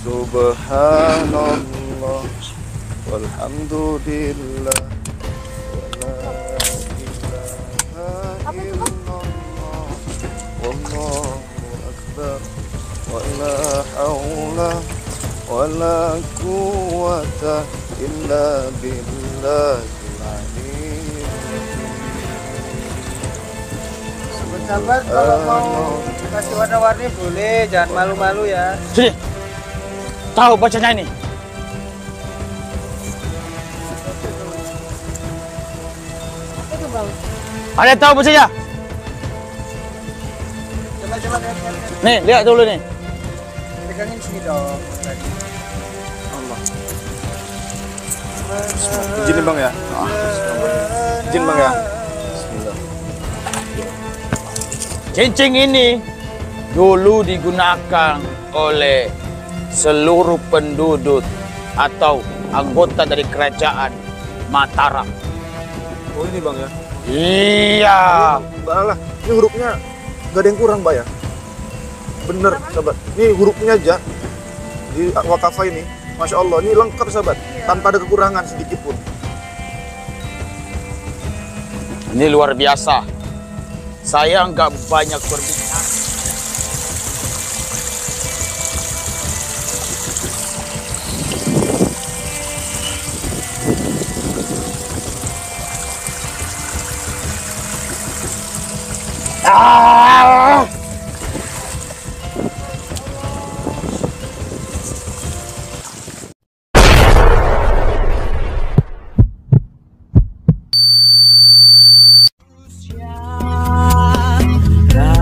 Subhanallah walhamdulillah wala ilaha illallah wallahu akbar wala haula wala quwwata illa billahil aliyyil sahabat, kalau mau kasih warna-warni boleh, jangan malu-malu ya. Sini, tahu bacanya ini? Itu bang. Ada yang tahu bacanya? Coba lihat. Nih, lihat dulu nih. Pegangin sini dong. Allah. Izin bang ya. Izin bang ya. Bismillah. Cincin ini dulu digunakan oleh seluruh penduduk atau anggota dari kerajaan Mataram. Oh ini bang ya. Iya. Mbak Allah, ini hurufnya gak ada yang kurang mbak ya. Bener sahabat. Ini hurufnya aja di wakafa ini. Masya Allah, ini lengkap sahabat. Tanpa ada kekurangan sedikit pun. Ini luar biasa. Saya nggak banyak berbicara.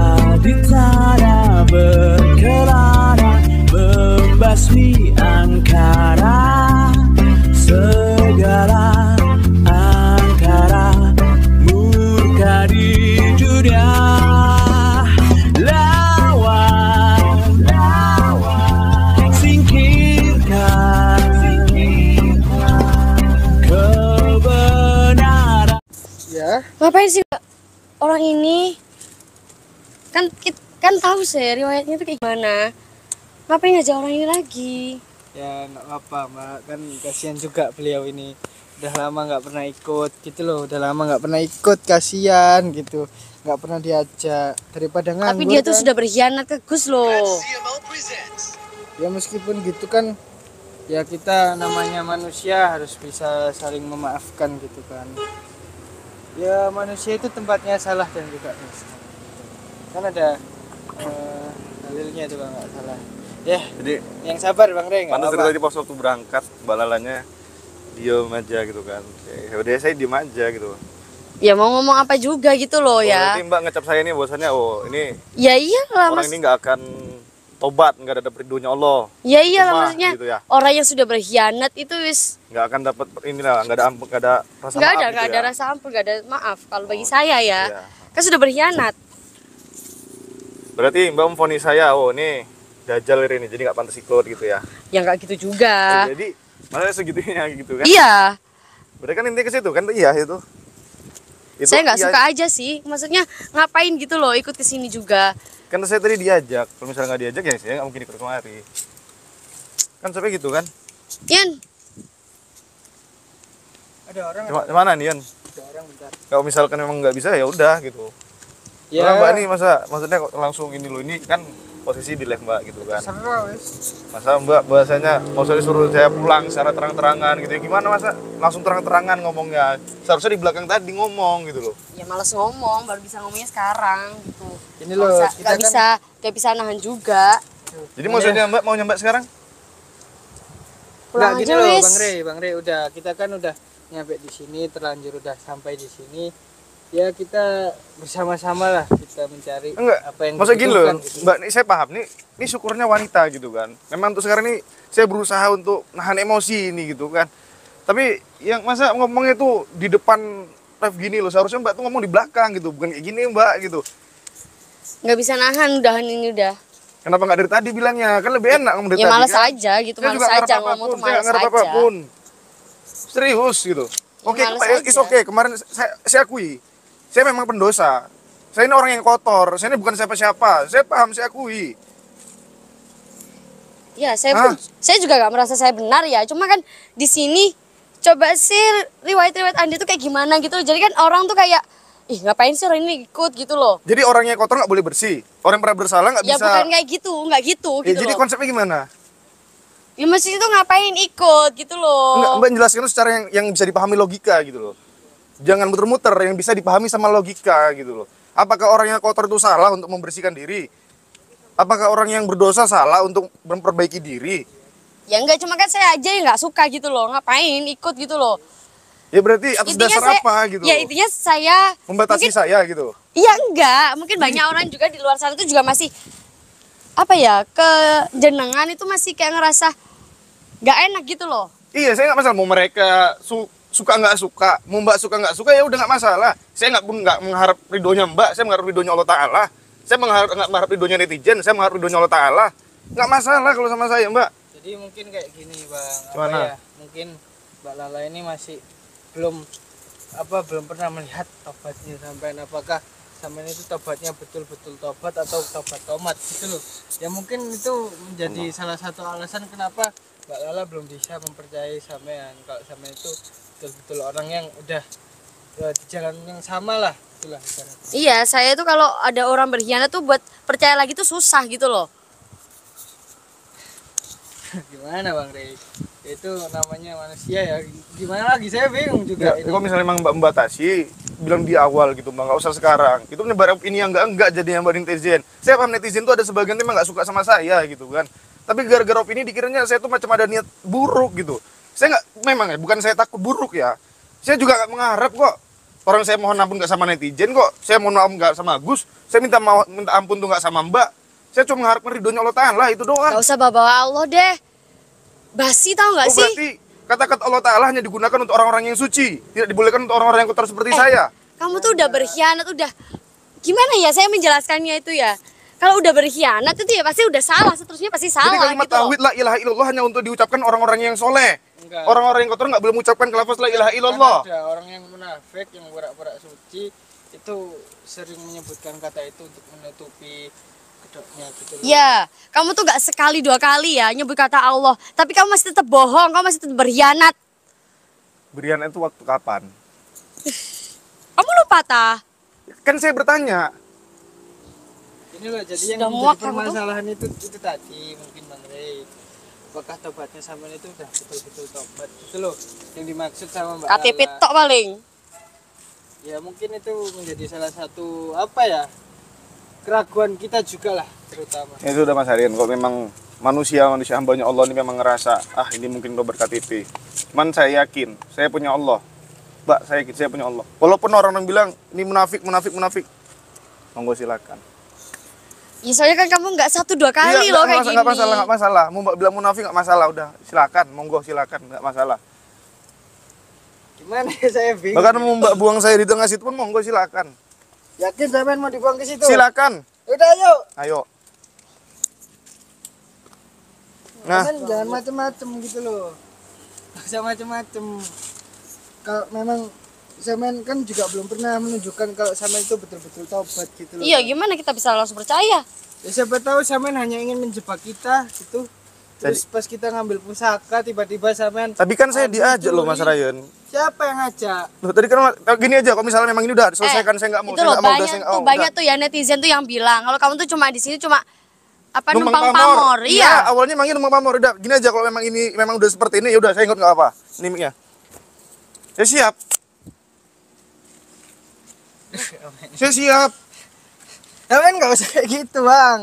Raditara berkelana membasmi angkara segala angkara murka di dunia lawan singkirkan kebenaran. Ya. Ngapain sih orang ini? Kan tahu sih riwayatnya itu kayak gimana. Ngapain ngajak orang ini lagi? Ya nggak apa mbak, kan kasihan juga beliau ini. Udah lama nggak pernah ikut gitu loh. Udah lama nggak pernah ikut, kasihan gitu. Nggak pernah diajak, daripada nganggur. Tapi dia tuh kan. sudah berkhianat ke Gus loh. Ya meskipun gitu kan, ya kita namanya manusia harus bisa saling memaafkan gitu kan. Ya manusia itu tempatnya salah dan juga dosa. Kan ada dalilnya itu kalau nggak salah. Ya, Jadi yang sabar Bang Rey, nggak pantas apa-apa. tadi pas waktu berangkat balalanya diem aja gitu kan. Ya udah saya diem aja gitu. Ya mau ngomong apa juga gitu loh ya. Berarti mbak ngecap saya ini bahwasannya ini Ya iyalah orang mas. ini nggak akan tobat, nggak ada ridhonya Allah. Ya iyalah Cuma, maksudnya gitu ya. orang yang sudah berkhianat itu wis Nggak akan dapat inilah, nggak ada nggak ada rasa nggak maaf ada gitu nggak ada ya. rasa ampun, nggak ada maaf kalau bagi saya ya. Iya. Kan sudah berkhianat. Berarti mbak memvonis saya, ini dajjal ini, jadi nggak pantas ikut gitu ya. Ya nggak gitu juga. Jadi malah segitunya gitu kan. Iya. Berarti kan intinya ke situ kan, iya itu. Saya nggak iya. suka aja sih. Maksudnya ngapain gitu loh ikut ke sini juga. Kan saya tadi diajak, kalau misalnya nggak diajak ya saya nggak mungkin ikut kemari. Kan sampai gitu kan. Yan, Ada orang. Mana nih Yan? Ada orang bentar. Kalau misalkan memang nggak bisa ya udah gitu. Ya. Karena mbak ini maksudnya kok langsung ini loh, ini kan posisi di live mbak gitu kan. Serah wes. Masa mbak bahasanya maksudnya suruh saya pulang secara terang-terangan gitu ya, gimana masa langsung terang-terangan ngomongnya, seharusnya di belakang tadi ngomong gitu loh. ya males ngomong, baru bisa ngomongnya sekarang gitu. Ini loh, kita Gak bisa nahan juga. Jadi maksudnya mbak mau nyampe sekarang? Pulang Nggak, aja gini loh, wis. Bang Rey, udah kita kan udah nyampe di sini, terlanjur udah sampai di sini. Ya kita bersama-sama lah kita mencari Enggak, apa yang maksudnya gini loh dibutuhkan gitu. mbak, ini saya paham ini syukurnya wanita gitu kan. Memang untuk sekarang ini saya berusaha untuk nahan emosi ini gitu kan. Tapi yang masa ngomongnya tuh di depan live gini loh, seharusnya mbak tuh ngomong di belakang gitu, bukan kayak gini mbak gitu. Nggak bisa nahan, udahan ini udah. Kenapa nggak dari tadi bilangnya? Kan lebih enak ngomong dari Ya tadi males kan? aja gitu, Saya males juga nggak aja apa-apa ngomong pun, tuh saya males nggak aja. apa-apun. Serius gitu. Oke, males it's aja. okay. Kemarin saya akui, saya memang pendosa. Saya ini orang yang kotor. Saya ini bukan siapa-siapa. Saya paham, saya akui. Ya, saya juga nggak merasa saya benar ya. Cuma kan di sini coba sih riwayat-riwayat Anda tuh kayak gimana gitu. Jadi kan orang tuh kayak, ih ngapain sih orang ini ikut gitu loh. Jadi orang yang kotor nggak boleh bersih. Orang yang pernah bersalah nggak Ya bisa. bukan kayak gitu, nggak gitu Ya, gitu jadi loh. konsepnya gimana? Ya masjid itu ngapain ikut gitu loh. Enggak, Mbak jelaskan itu secara yang bisa dipahami logika gitu loh. Jangan muter-muter, yang bisa dipahami sama logika gitu loh. Apakah orang yang kotor itu salah untuk membersihkan diri? Apakah orang yang berdosa salah untuk memperbaiki diri? Ya enggak, cuma kan saya aja yang nggak suka gitu loh. Ngapain ikut gitu loh. Ya berarti atas dasar apa gitu Ya loh? intinya saya Membatasi mungkin, saya gitu. iya enggak, mungkin banyak orang juga di luar sana itu juga masih apa ya, kejenengan itu masih kayak ngerasa nggak enak gitu loh. Iya, saya nggak masalah mau mereka suka nggak suka, mau Mbak suka nggak suka ya udah nggak masalah. Saya nggak mengharap ridhonya Mbak, saya mengharap ridhonya Allah Taala. Saya nggak mengharap ridhonya netizen, saya mengharap ridhonya Allah Taala. Nggak masalah kalau sama saya Mbak. Jadi mungkin kayak gini bang, Gimana? apa ya? Mungkin Mbak Lala ini masih belum pernah melihat tobatnya sampai apakah sampai itu tobatnya betul-betul tobat atau tobat gitu loh. Ya mungkin itu menjadi salah satu alasan kenapa Mbak Lala belum bisa mempercayai sampean kalau sampean itu betul-betul orang yang udah di jalan yang sama lah itulah ibaratnya. Iya, saya tuh kalau ada orang berkhianat tuh buat percaya lagi tuh susah gitu loh. Gimana Bang Rey? Itu namanya manusia ya. Gimana lagi saya bingung juga. Ya, kalau misalnya memang Mbak membatasi, bilang di awal gitu Mbak, nggak usah sekarang. Itu menyebar ini yang enggak jadi yang netizen. Saya paham netizen tuh ada sebagian yang nggak suka sama saya gitu kan. Tapi gara-gara opini dikiranya saya tuh macam ada niat buruk gitu. Saya nggak, memang ya, bukan saya takut buruk ya. Saya juga nggak mengharap kok. Orang saya mohon ampun nggak sama netizen kok. Saya mohon maaf nggak sama Gus. Saya minta ampun tuh nggak sama Mbak. Saya cuma mengharapkan ridhonya Allah Ta'ala itu doang. Gak usah bawa Allah deh. Basi tau gak Oh sih? berarti kata-kata Allah Ta'ala hanya digunakan untuk orang-orang yang suci. Tidak dibolehkan untuk orang-orang yang kotor seperti saya. Kamu tuh udah berkhianat, udah gimana ya saya menjelaskannya itu ya. Kalau udah berkhianat itu ya pasti udah salah, seterusnya pasti salah. Jadi kalimat gitu loh. tauhid la ilaha illallah hanya untuk diucapkan orang-orang yang soleh. Enggak. Orang-orang yang kotor nggak boleh mengucapkan lafaz la ilaha illallah. Kan ada orang yang munafik yang pura-pura suci itu sering menyebutkan kata itu untuk menutupi kedoknya gitu loh. Ya, kamu tuh gak sekali dua kali ya nyebut kata Allah, tapi kamu masih tetap bohong, kamu masih tetap berkhianat. Berian itu waktu kapan? Kamu lupa tah? Kan saya bertanya. Ini loh jadi yang Sudah menjadi muak kamu tuh. permasalahan itu tadi mungkin Bang Rey. Apakah tobatnya sama itu udah betul-betul tobat gitu loh yang dimaksud sama Mbak KTP Lala. tok paling. Ya mungkin itu menjadi salah satu apa ya keraguan kita juga lah terutama. Ya sudah Mas Aryan, kok memang manusia hambanya Allah ini memang ngerasa ini mungkin lo berKTP. Cuman saya yakin, saya punya Allah. Mbak, saya yakin saya punya Allah. Walaupun orang bilang ini munafik. Monggo silakan. Ya soalnya kan kamu nggak satu dua kali Iya, loh kayak gini. nggak masalah. Mau Mbak bilang munafik nggak masalah, udah silakan, monggo silakan, nggak masalah. Gimana ya saya bingung. Bahkan mau Mbak buang saya di tengah situ pun monggo silakan. Yakin sampean mau dibuang ke situ? Silakan. Udah ayo. Ayo. Nah, Sampean jangan macem-macem gitu loh. Nggak usah macem-macem. Kalau memang sampean kan juga belum pernah menunjukkan kalau sampean itu betul-betul tobat gitu loh. Iya, gimana kita bisa langsung percaya? Ya siapa tahu sampean hanya ingin menjebak kita gitu. Terus pas kita ngambil pusaka tiba-tiba sampean tapi kan saya ambil diajak loh Mas curi. Ryan. Siapa yang ngajak? Loh, tadi kan gini aja, kalau misalnya memang ini udah selesaikan, saya nggak mau, itu saya loh nggak mau, udah, banyak saya nggak tuh mau, banyak udah. tuh ya netizen tuh yang bilang kalau kamu tuh cuma di sini cuma apa Numpang numpang pamor. Iya. Awalnya emangnya numpang pamor. Udah, gini aja, kalau memang ini memang udah seperti ini, ya udah saya ikut nggak apa. Ini mic-nya. Saya siap. Saya siap. Sampean nggak usah kayak gitu bang,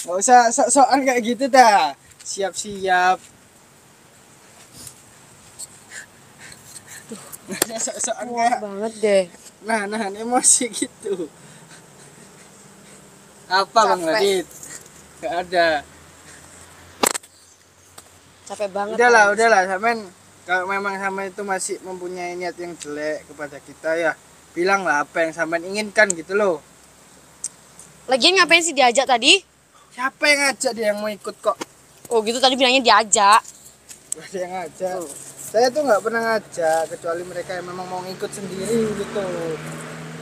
nggak usah sok-sokan kayak gitu dah. Siap-siap. Nggak usah sok-sokan Wah, kayak banget deh. nahan emosi gitu. Apa bang Capek. Radit? Gak ada. Capek banget. Udahlah, sampean kalau memang sampean itu masih mempunyai niat yang jelek kepada kita ya, bilanglah apa yang sampean inginkan gitu loh. Lagian ngapain sih diajak tadi? Siapa yang ngajak dia yang mau ikut kok? Oh gitu tadi bilangnya diajak. Gak ada yang ngajak. Saya tuh nggak pernah ngajak kecuali mereka yang memang mau ngikut sendiri gitu.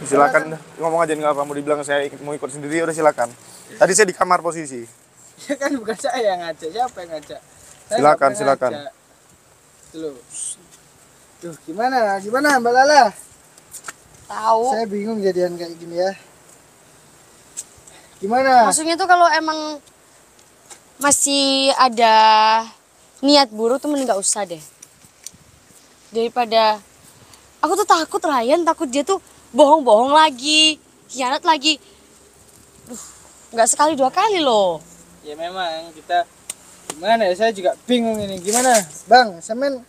Silakan, ngomong aja nggak apa, mau dibilang saya mau ikut sendiri, udah silakan. Tadi saya di kamar posisi. Ya kan bukan saya yang ngajak, siapa yang ngajak? Saya Silakan, nggak pernah silakan. ngajak. Tuh, loh. Tuh, gimana Mbak Lala? Tahu. Saya bingung jadian kayak gini ya. Gimana? Maksudnya tuh kalau emang masih ada niat buruk tuh mending gak usah deh. Daripada aku tuh takut Ryan, takut dia tuh bohong-bohong lagi, khianat lagi. Duh, nggak sekali 2 kali loh. Ya memang kita gimana ya, saya juga bingung ini. Gimana Bang, Semen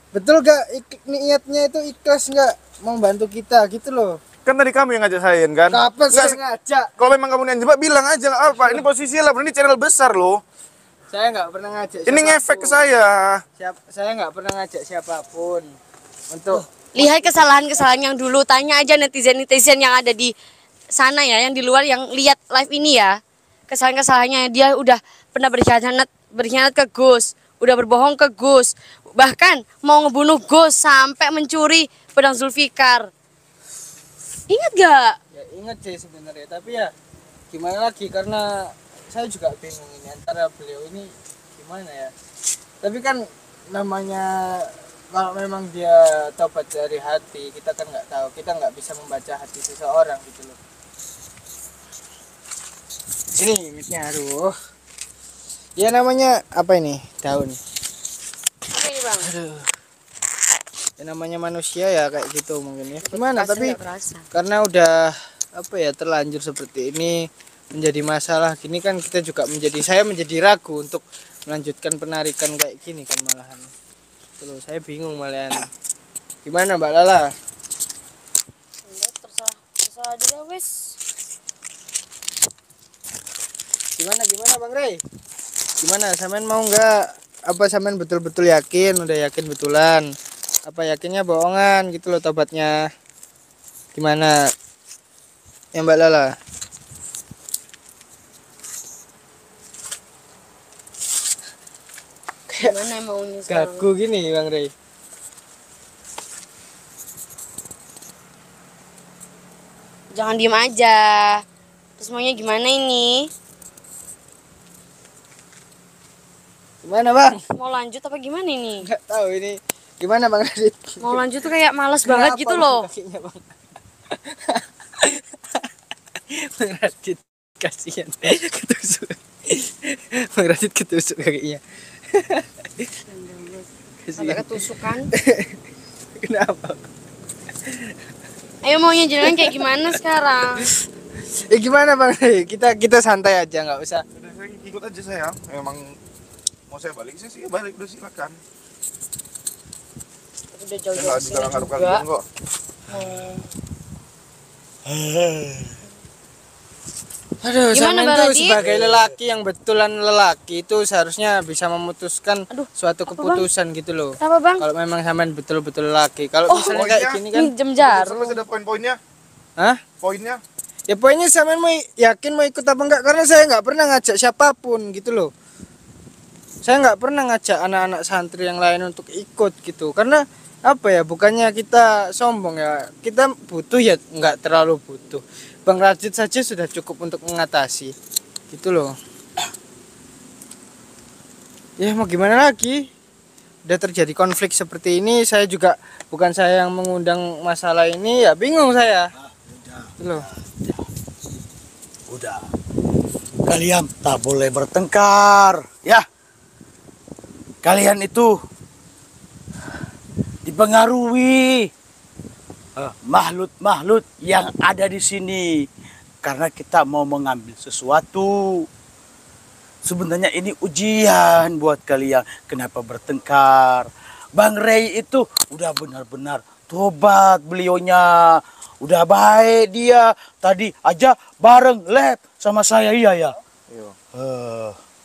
betul gak niatnya itu ikhlas nggak membantu kita gitu loh? Kan tadi kamu yang ngajak saya kan? Kapan Nggak saya se- ngajak? Kalau memang kamu yang jebak bilang aja nggak apa. Ini posisi lah, ini channel besar loh. Saya nggak pernah ngajak. Ini ngefek ke saya. Saya nggak pernah ngajak siapapun untuk Lihat kesalahan-kesalahan yang dulu, tanya aja netizen-netizen yang ada di sana ya, yang di luar yang lihat live ini ya. Kesalahan-kesalahannya dia udah pernah berkhianat ke Gus, udah berbohong ke Gus, bahkan mau ngebunuh Gus sampai mencuri pedang Zulfikar. Ingat gak? ya ingat sih sebenarnya, tapi ya gimana lagi karena saya juga bingung ini antara beliau ini gimana ya. Tapi kan namanya kalau memang dia tobat dari hati, kita kan nggak tahu, kita nggak bisa membaca hati seseorang gitu loh. Ini mic-nya, aduh. Ya namanya apa ini? Daun. Apa ini bang? Aduh. Ya namanya manusia ya kayak gitu mungkin ya. Gimana Pasti tapi nggak berasa. karena udah apa ya terlanjur seperti ini menjadi masalah gini kan kita juga saya menjadi ragu untuk melanjutkan penarikan kayak gini kan malahan. Terus saya bingung malahan. Gimana Mbak Lala? Enggak, terserah dia wes. Gimana Bang Rey? Gimana Samen mau nggak? Apa Samen betul-betul yakin? Udah yakin betulan? Apa yakinnya bohongan gitu loh tobatnya? Gimana? Ya Mbak Lala? Gimana maunya sekarang? Gagu gini Bang Rey. Jangan diem aja. Terus maunya gimana ini? Gimana Bang? Mau lanjut apa gimana ini? Nggak tahu ini. Gimana Bang Radit? Mau lanjut tuh kayak males banget Kenapa gitu Bang loh. kakinya, Bang? Bang Radit kasihan ketusuk. Bang Radit ketusuk kakinya. Sampai Kasihan. ketusukan. Kenapa? Ayo maunya jalan kayak gimana sekarang? Gimana Bang? Kita santai aja nggak usah. Udah saya ikut aja saya. Emang mau saya balik saya sih balik, udah silakan. Udah Saya jauh-jauh nggak bisa sini ngaruh juga. kalian kok. Aduh, Gimana, Samen Bang tuh Radit? sebagai lelaki yang betulan lelaki itu seharusnya bisa memutuskan Aduh, suatu apa, keputusan gitu loh. Kenapa bang? Kalau memang Samen betul-betul lelaki. Kalau Oh, misalnya kayak pokoknya gini kan, Minjem jarum. Masih ada poin-poinnya. hah? Poinnya. Ya pokoknya Samen mau yakin mau ikut apa enggak karena saya nggak pernah ngajak siapapun gitu loh. Saya nggak pernah ngajak anak-anak santri yang lain untuk ikut gitu karena apa ya, bukannya kita sombong ya, kita butuh ya nggak terlalu butuh. Bang Rajit saja sudah cukup untuk mengatasi gitu loh. Ya mau gimana lagi, udah terjadi konflik seperti ini, saya juga bukan saya yang mengundang masalah ini, ya bingung saya gitu loh. Udah. Kalian tak boleh bertengkar, ya. Kalian itu dipengaruhi makhluk-makhluk yang ada di sini karena kita mau mengambil sesuatu. Sebenarnya ini ujian buat kalian. Kenapa bertengkar? Bang Rey itu udah benar-benar tobat beliaunya. Udah baik dia. Tadi aja bareng lab sama saya, iya ya. Iya.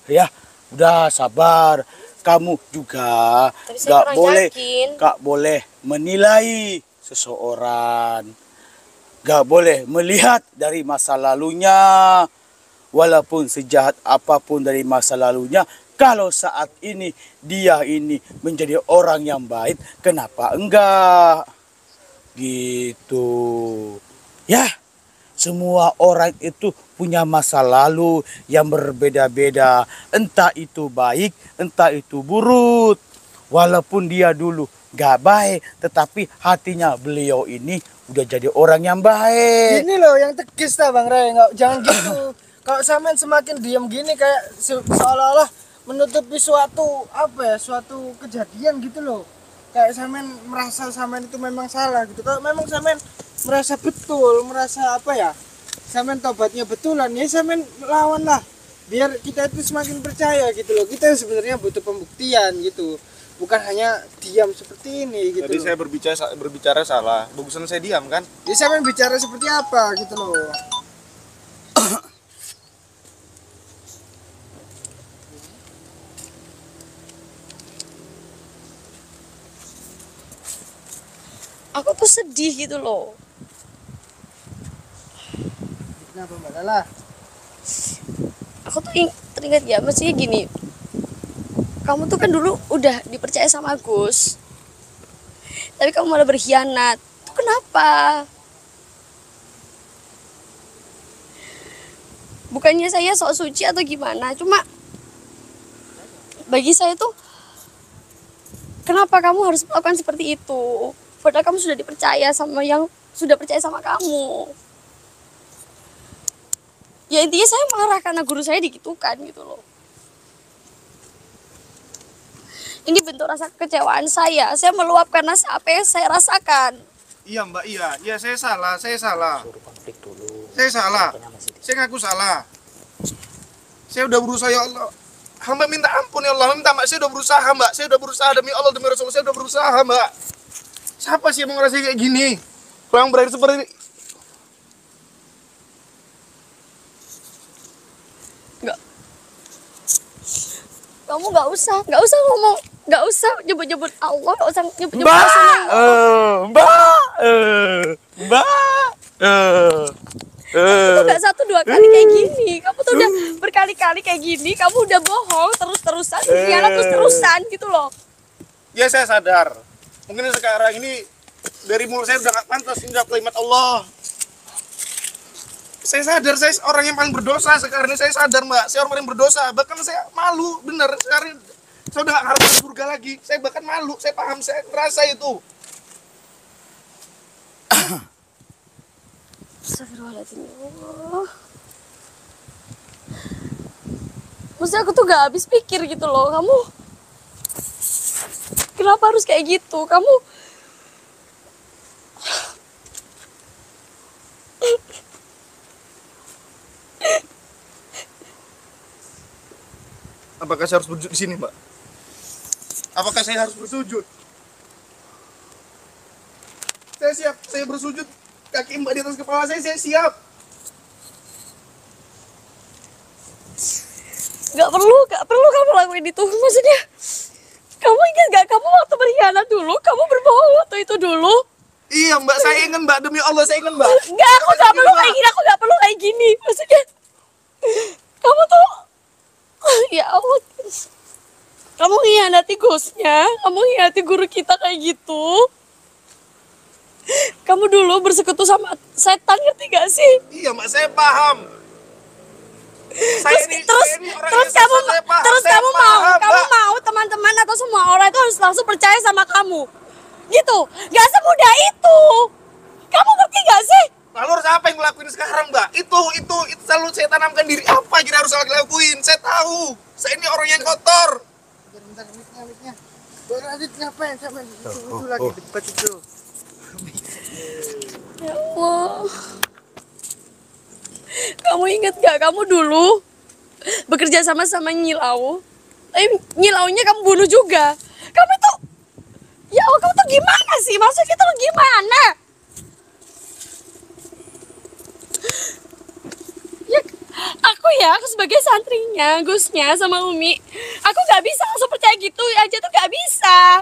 Ya, udah sabar. Kamu juga Tapi saya kurang yakin. gak boleh menilai seseorang. Gak boleh melihat dari masa lalunya. Walaupun sejahat apapun dari masa lalunya, kalau saat ini dia ini menjadi orang yang baik, kenapa enggak? Gitu. Ya, Semua orang itu punya masa lalu yang berbeda-beda. Entah itu baik, entah itu buruk. Walaupun dia dulu gak baik, tetapi hatinya beliau ini udah jadi orang yang baik. Ini loh yang tegis ta Bang Ray, nggak jangan gitu. Kalau sampean semakin diam gini kayak seolah-olah menutupi suatu apa ya, suatu kejadian gitu loh. Kayak sampean merasa sampean itu memang salah gitu. Kalau memang sampean merasa betul, merasa apa ya? Sampean tobatnya betulan ya sampean lawan lah. Biar kita itu semakin percaya gitu loh. Kita sebenarnya butuh pembuktian gitu. Bukan hanya diam seperti ini gitu. Tadi loh. saya berbicara salah. Bagusan saya diam kan? Ya sampean bicara seperti apa gitu loh. Aku tuh sedih gitu loh. Kenapa Mbak Lala? Aku tuh teringat ya, maksudnya gini. Kamu tuh kan dulu udah dipercaya sama Agus. Tapi kamu malah berkhianat. Itu kenapa? Bukannya saya sok suci atau gimana, cuma bagi saya tuh kenapa kamu harus melakukan seperti itu? Padahal kamu sudah dipercaya sama yang sudah percaya sama kamu. Ya intinya saya marah karena guru saya digitukan gitu loh. Ini bentuk rasa kekecewaan saya. Saya meluapkan apa yang saya rasakan. Iya Mbak, iya. Iya saya salah. Saya salah. Saya ngaku salah. Saya udah berusaha ya Allah. Hamba minta ampun ya Allah. Minta maaf. Saya udah berusaha Mbak. Saya udah berusaha demi Allah demi Rasul. Saya udah berusaha Mbak. Siapa sih yang mau ngerasain kayak gini? Kalau yang berakhir seperti ini. Enggak. Kamu nggak usah ngomong, nggak usah nyebut-nyebut Allah, nggak usah nyebut-nyebut Rasulullah. Itu nggak 1-2 kali kayak gini. Kamu tuh udah berkali-kali kayak gini. Kamu udah bohong terus-terusan, berkhianat terus-terusan gitu loh. Ya saya sadar. Mungkin sekarang ini dari mulut saya udah gak pantas menjawab kalimat Allah. Saya sadar saya orang yang paling berdosa sekarang ini. Saya sadar Mbak, saya orang paling berdosa. Bahkan saya malu, bener. Sekarang saya udah gak harap masuk surga lagi. Saya bahkan malu, saya paham, saya ngerasa itu. Astagfirullahaladzim, ya Allah. Maksudnya aku tuh gak habis pikir gitu loh. Kamu kenapa harus kayak gitu? Kamu Apakah saya harus bersujud di sini, Mbak? Apakah saya harus bersujud? Saya siap, saya bersujud. Kaki Mbak di atas kepala saya siap. gak perlu kamu lakuin itu. Maksudnya kamu ingat gak, kamu waktu berkhianat dulu, kamu berbohong waktu itu dulu. Iya Mbak, saya ingin Mbak, demi Allah saya ingin Mbak. Enggak, aku gak perlu kayak gini, aku gak perlu kayak gini. Maksudnya kamu tuh ya Allah, kamu mengkhianati Gusnya, kamu mengkhianati guru kita kayak gitu. Kamu dulu bersekutu sama setan, ngerti gak sih? Iya Mbak, saya paham. Terus kamu mau teman-teman atau semua orang itu harus langsung percaya sama kamu, gitu? Gak semudah itu. Kamu ngerti gak sih? Lalu harus apa yang ngelakuin sekarang Mbak? Itu selalu saya tanamkan diri. Apa kira harus saya lakuin? Saya tahu. Saya ini orang yang kotor. Bentar, mic-nya. Adit ngapain sampean itu lagi debat itu. Ya Allah. Kamu inget gak, kamu dulu bekerja sama Nyilau. Tapi Nyilaunya kamu bunuh juga. Kamu tuh, ya Allah, kamu tuh gimana sih? Maksudnya tuh gimana? Ya, aku sebagai santrinya, Gusnya sama Umi, aku gak bisa langsung percaya gitu aja tuh, gak bisa.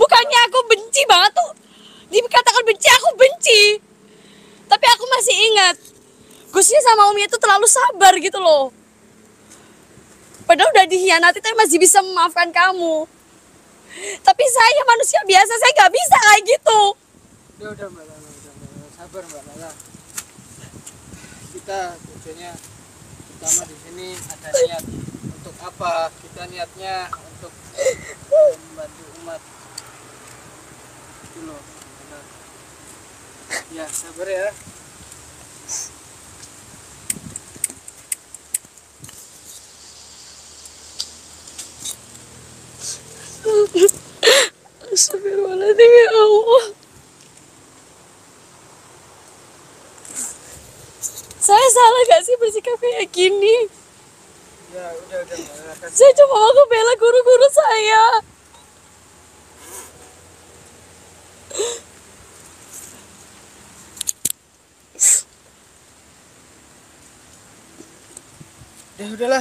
Bukannya aku benci banget tuh, dikatakan benci, aku benci. Tapi aku masih ingat, Gusnya sama Umi itu terlalu sabar gitu loh. Padahal udah dikhianati tapi masih bisa memaafkan kamu. Tapi saya manusia biasa, saya gak bisa kayak gitu. Udah Mbak Lala, udah. sabar Mbak Lala. Kita tujuannya pertama di sini ada niat untuk apa? Kita niatnya untuk membantu umat. Itu loh. Benar. Ya sabar ya. Astagfirullahaladzim ya Allah. Saya salah gak sih bersikap kayak gini? Ya udah Mbak Lala, kasih. Saya cuma mau ngebela guru-guru saya.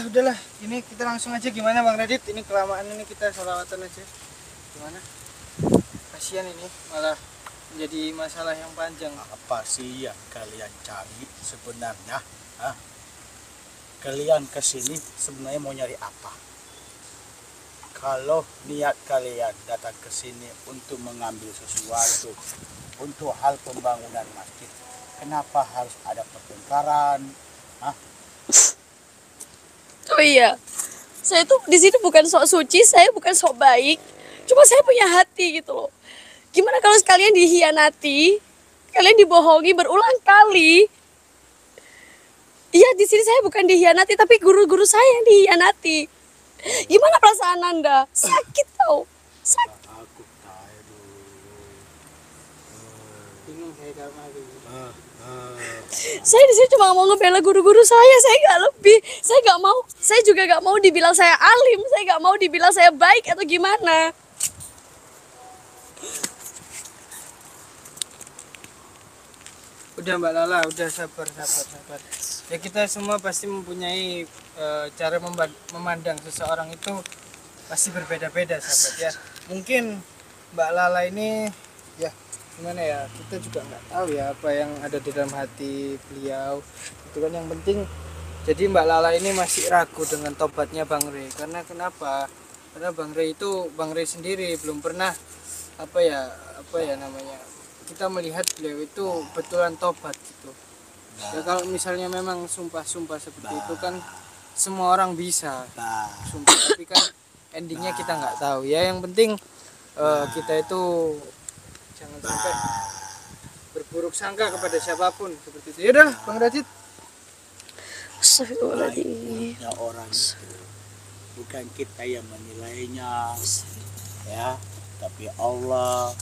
Udahlah. Ini kita langsung aja gimana Bang Radit? Ini kelamaan ini kita sholawatan aja. Gimana? Kasihan ini malah menjadi masalah yang panjang. Apa sih yang kalian cari sebenarnya? Hah? Kalian kesini sebenarnya mau nyari apa? Kalau niat kalian datang ke sini untuk mengambil sesuatu untuk hal pembangunan masjid, kenapa harus ada pertengkaran? Hah? Oh iya, saya tuh di sini bukan sok suci, saya bukan sok baik. Cuma saya punya hati gitu loh. Gimana kalau sekalian dihianati, kalian dibohongi berulang kali? Iya, di sini saya bukan dihianati, tapi guru-guru saya yang dihianati. Gimana perasaan Anda? Sakit tau, sakit. Aku tahu. Bingung saya karena Saya di sini cuma mau ngebela guru-guru saya nggak lebih. Saya juga nggak mau dibilang saya alim, saya nggak mau dibilang saya baik atau gimana. Udah Mbak Lala, udah sabar. Ya kita semua pasti mempunyai cara memandang seseorang itu pasti berbeda-beda sahabat ya. Mungkin Mbak Lala ini ya gimana ya, kita juga nggak tahu ya apa yang ada di dalam hati beliau. Itu kan yang penting. Jadi Mbak Lala ini masih ragu dengan tobatnya Bang Rey. Karena kenapa? Karena Bang Rey sendiri belum pernah apa ya namanya, kita melihat beliau itu betulan tobat gitu. Ya kalau misalnya memang sumpah seperti itu kan semua orang bisa sumpah, tapi kan endingnya kita nggak tahu ya. Yang penting kita itu jangan sampai berburuk sangka kepada siapapun seperti itu. Ya udah Bang Rajit. Astagfirullahaladzim. Baiknya orang itu bukan kita yang menilainya, ya, tapi Allah.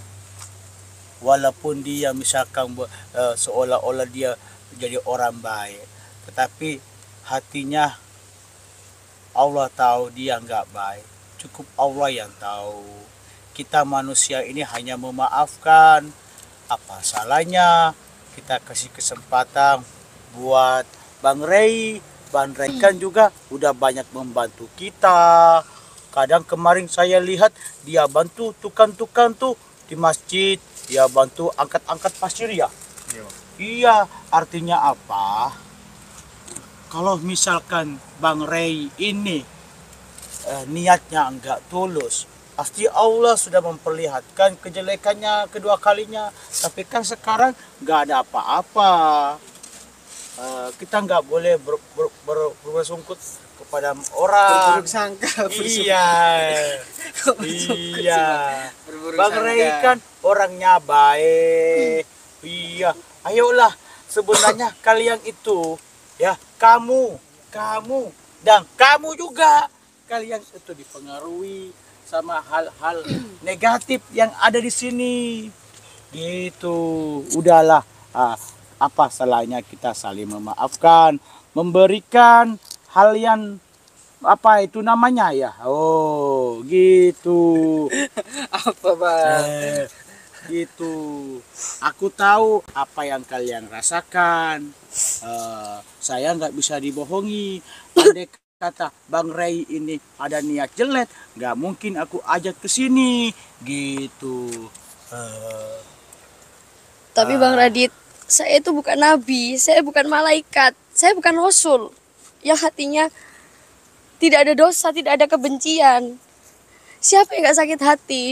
Walaupun dia misalkan seolah-olah dia menjadi orang baik, tetapi hatinya Allah tahu dia nggak baik. Cukup Allah yang tahu. Kita manusia ini hanya memaafkan. Apa salahnya kita kasih kesempatan buat Bang Rey. Bang Rey kan juga udah banyak membantu kita. Kadang kemarin saya lihat dia bantu tukang-tukang tuh di masjid. Dia bantu angkat-angkat pasir ya. Iya, artinya apa? Kalau misalkan Bang Rey ini niatnya enggak tulus, pasti Allah sudah memperlihatkan kejelekannya kedua kalinya. Tapi kan sekarang nggak ada apa-apa. Kita nggak boleh bersungkut kepada orang. Berburuk sangka. Iya. Iya. Berburuk Bang sangka. Rey kan orangnya baik. Iya. Ayolah, sebenarnya kalian itu ya, kamu dan kamu juga, kalian itu dipengaruhi sama hal-hal negatif yang ada di sini. Gitu. Udahlah. Apa salahnya kita saling memaafkan, memberikan hal yang apa itu namanya ya. Oh, gitu. Apa Bang? Gitu. Aku tahu apa yang kalian rasakan. Saya nggak bisa dibohongi. Andai kata Bang Rey ini ada niat jelek, nggak mungkin aku ajak ke sini. Gitu. Tapi Bang Radit, saya itu bukan nabi, saya bukan malaikat, saya bukan rasul yang hatinya tidak ada dosa, tidak ada kebencian. Siapa yang gak sakit hati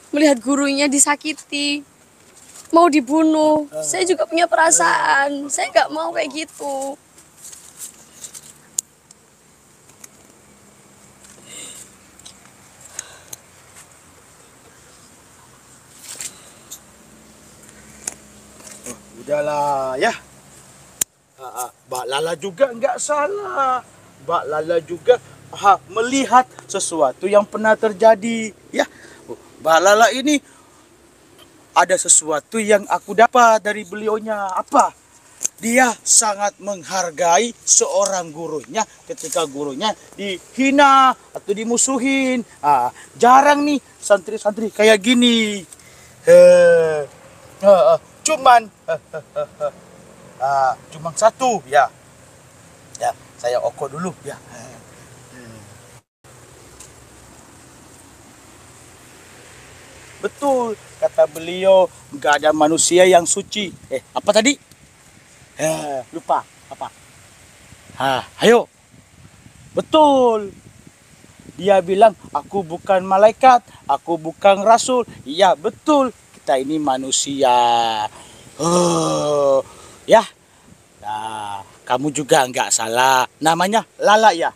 melihat gurunya disakiti? mau dibunuh. Saya juga punya perasaan. Saya nggak mau kayak gitu. Udahlah ya. Mbak Lala juga nggak salah. Mbak Lala juga melihat sesuatu yang pernah terjadi. Ya, Mbak Lala ini ada sesuatu yang aku dapat dari beliaunya. Apa? Dia sangat menghargai seorang gurunya ketika gurunya dihina atau dimusuhin. Jarang nih santri-santri kayak gini. Cuman cuman satu ya. Ya, saya oko dulu ya. Betul, kata beliau, nggak ada manusia yang suci. Apa tadi? Lupa. Apa? Ayo. Betul. Dia bilang, aku bukan malaikat, aku bukan rasul. Iya, betul. Kita ini manusia. Ya. Nah, kamu juga nggak salah. Namanya Lala ya?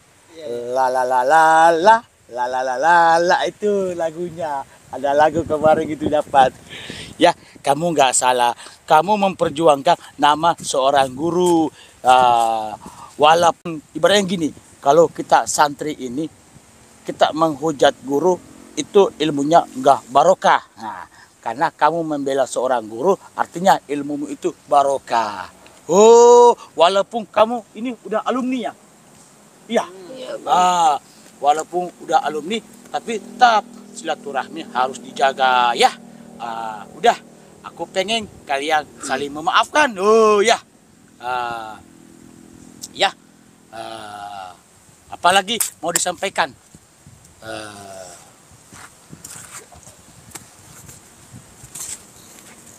Lala lala lala lala lala itu lagunya. Ada lagu kemarin gitu dapat. Ya, kamu nggak salah. Kamu memperjuangkan nama seorang guru. Walaupun ibaratnya gini, kalau kita santri ini, kita menghujat guru, itu ilmunya nggak barokah. Nah, karena kamu membela seorang guru, artinya ilmumu itu barokah. Oh, walaupun kamu ini udah alumni ya? Iya. Walaupun udah alumni, tapi tetap silaturahmi harus dijaga ya. Udah, aku pengen kalian saling memaafkan. Oh ya. Apalagi mau disampaikan?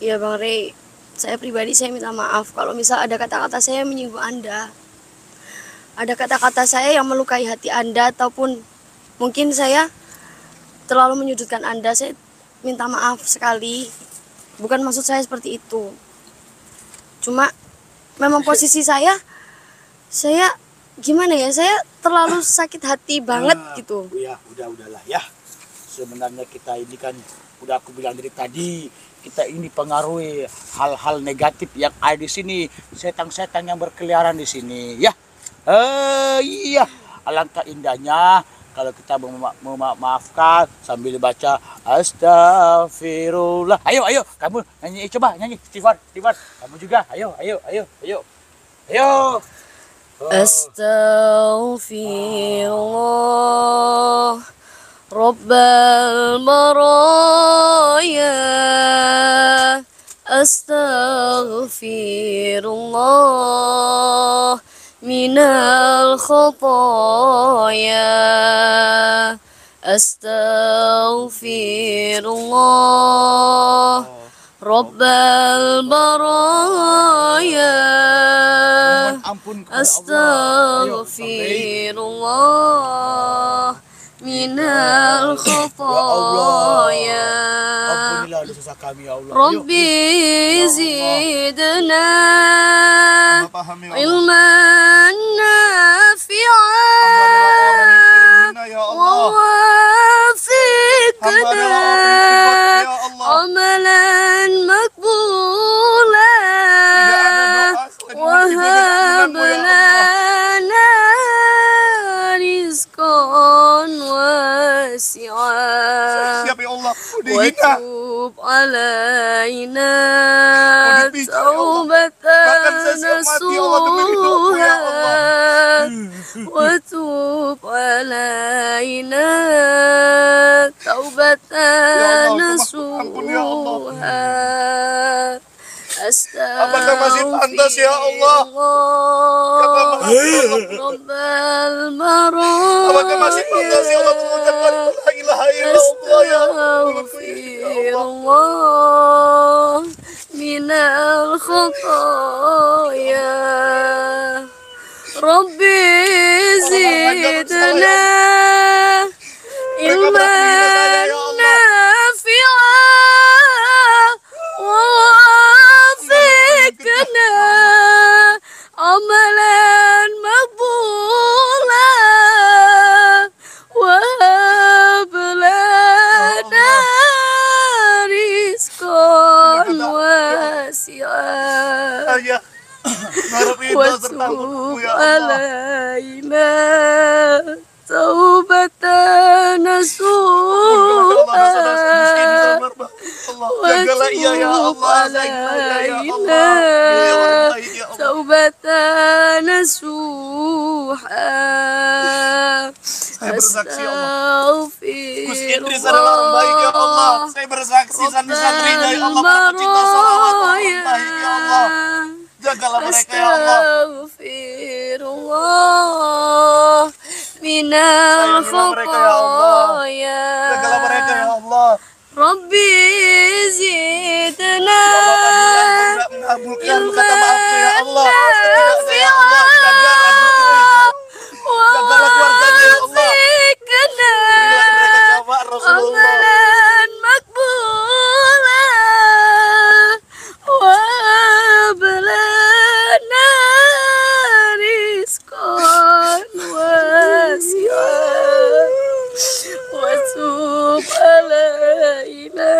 Iya Bang Rey, saya pribadi saya minta maaf kalau misal ada kata-kata saya yang menyinggung Anda. Ada kata-kata saya yang melukai hati Anda ataupun mungkin saya terlalu menyudutkan Anda. Saya minta maaf sekali. Bukan maksud saya seperti itu. Cuma memang posisi saya gimana ya? Saya terlalu sakit hati banget gitu. Ya, udahlah ya. Sebenarnya kita ini kan udah aku bilang dari tadi, kita ini pengaruhi hal-hal negatif yang ada di sini, setan-setan yang berkeliaran di sini ya. Iya, alangkah indahnya kalau kita memaafkan sambil baca astagfirullah. Ayo, kamu nyanyi, coba nyanyi istighfar. Kamu juga, ayo. Astaghfirullah Rabbal baraya. Astaghfirullah minal khataya. Astaghfirullah Rabbal baraya. Astaghfirullah minal khataya. Ampunilah dosa kami ya Allah. Rabbi zidna ilman nafi'an wa wafiqna amalan makbulan wa hab lana rizqan wasi'an. Siap ya Allah. Watub alaina taubatan nasuha. Watub alaina taubatan nasuha. Apakah masih pantas ya Allah? Rabbal baraya. Apakah masih pantas ya Allah mengucapkan la ilaha illallah ya Allah minal khataya. Rabbi zidna ilman nafi'an wa serta mulutmu ya Allah. علينا توبة نصوحا Jagalah ia ya Allah, jagalah ia ya Allah. Ya Allah, baik ya Allah. توبة نصوحا Saya bersaksi ya Allah. Gus أستغفر Idris adalah orang baik ya Allah. Saya bersaksi santri-santrinya ya Allah, para pecinta salawat orang baik ya Allah. Jagalah mereka ya Allah. Astaghfirullah minal Sayangilah mereka ya Allah. khotaya. Jagalah mereka ya Allah. Rabbi zidna Tidak mengabulkan kata maafku ya Allah. Setidaknya ya Allah, jagalah Gus Idris. Jagalah keluarganya ya Allah. wafikna Berilah mereka syafaat Rasulullah. amalan makbula wa balana rizqan wasi'an wa tub alaina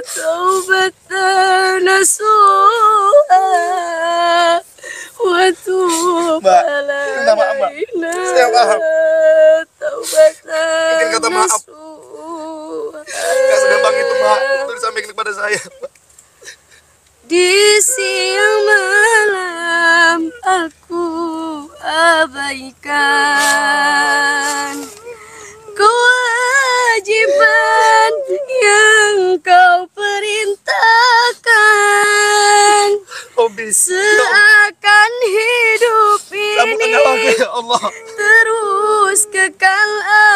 taubatan nasuha wa tub Mbak, minta maaf, Mbak. alaina Saya paham. taubatan Mungkin kata maaf. nasuha. Gak segampang itu Mbak, itu disampaikan kepada saya Mbak. Di siang malam aku abaikan kewajiban yang kau perintahkan, Hobi seakan hidup sambungkan ini nyawaku ya Allah. terus kekal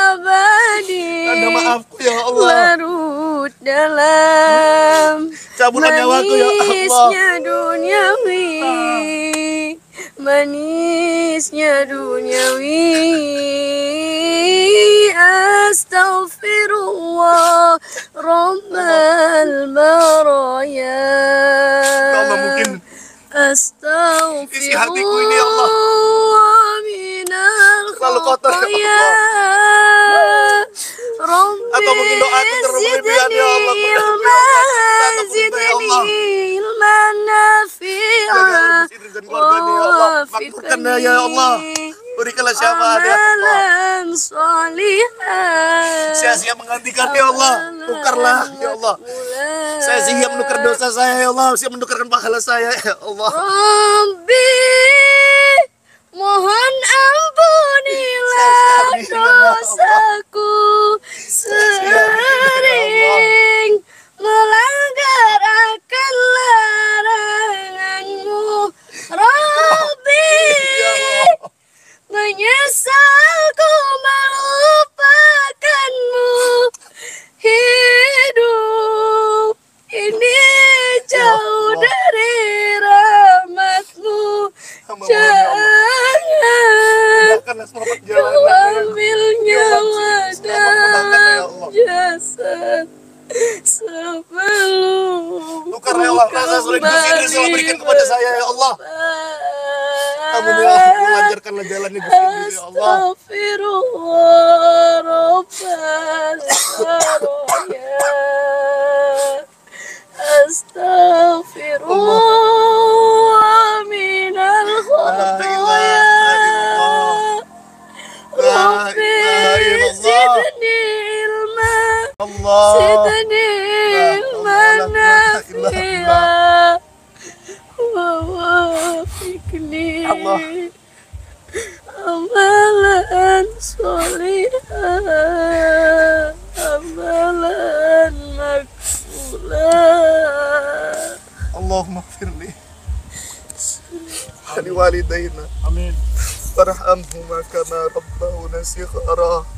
abadi, Tanda maafku ya Allah. larut dalam Cabutkan nyawaku ya Allah. manisnya duniawi, manisnya duniawi. Astaghfirullah Rabbal baraya. Ya Allah, mungkin isi hatiku ini ya Allah Astaghfirullah minal terlalu kotor ya khotaya. Rabbi Atau mungkin doaku terlalu berlebihan ya Allah. zidni Zidni ya Allah. ilman nafi'a. Jaga Gus Idris dan keluarganya ya Allah. Makmurkannya ya Allah. Berikanlah syafaat ya Allah. Amalan sholihan. Sia-sia menggantikan ya Allah. Tukarlah ya Allah. Saya siap menukar dosa saya ya Allah. Siap menukarkan pahala saya ya Allah. Rabbi, mohon ampunilah dosaku sering melanggar akan laranganmu. Rabbi, menyesalku melupakanmu. Hidup ini jauh dari rahmatmu. Jangan Biarkanlah semua kau perjalanan ambil nyawa dalam jasad sebelum Tukar ya Allah. Rasa sulit Gus Idris Allah berikan kepada saya ya Allah. Amin ya Allah. Lancarkanlah jalannya Gus Idris ya Allah. Astaghfirullah Rabbal baraya. Astaghfirullah minal khotaya. Rabbi zidni ilman, Allah. zidni ilman nafi'a, wa wafiqni Allah. amalan sholihan, amalan makbulah. Allahumma firli wali walidayna Amin. warhamhuma kama rabbawna shighara.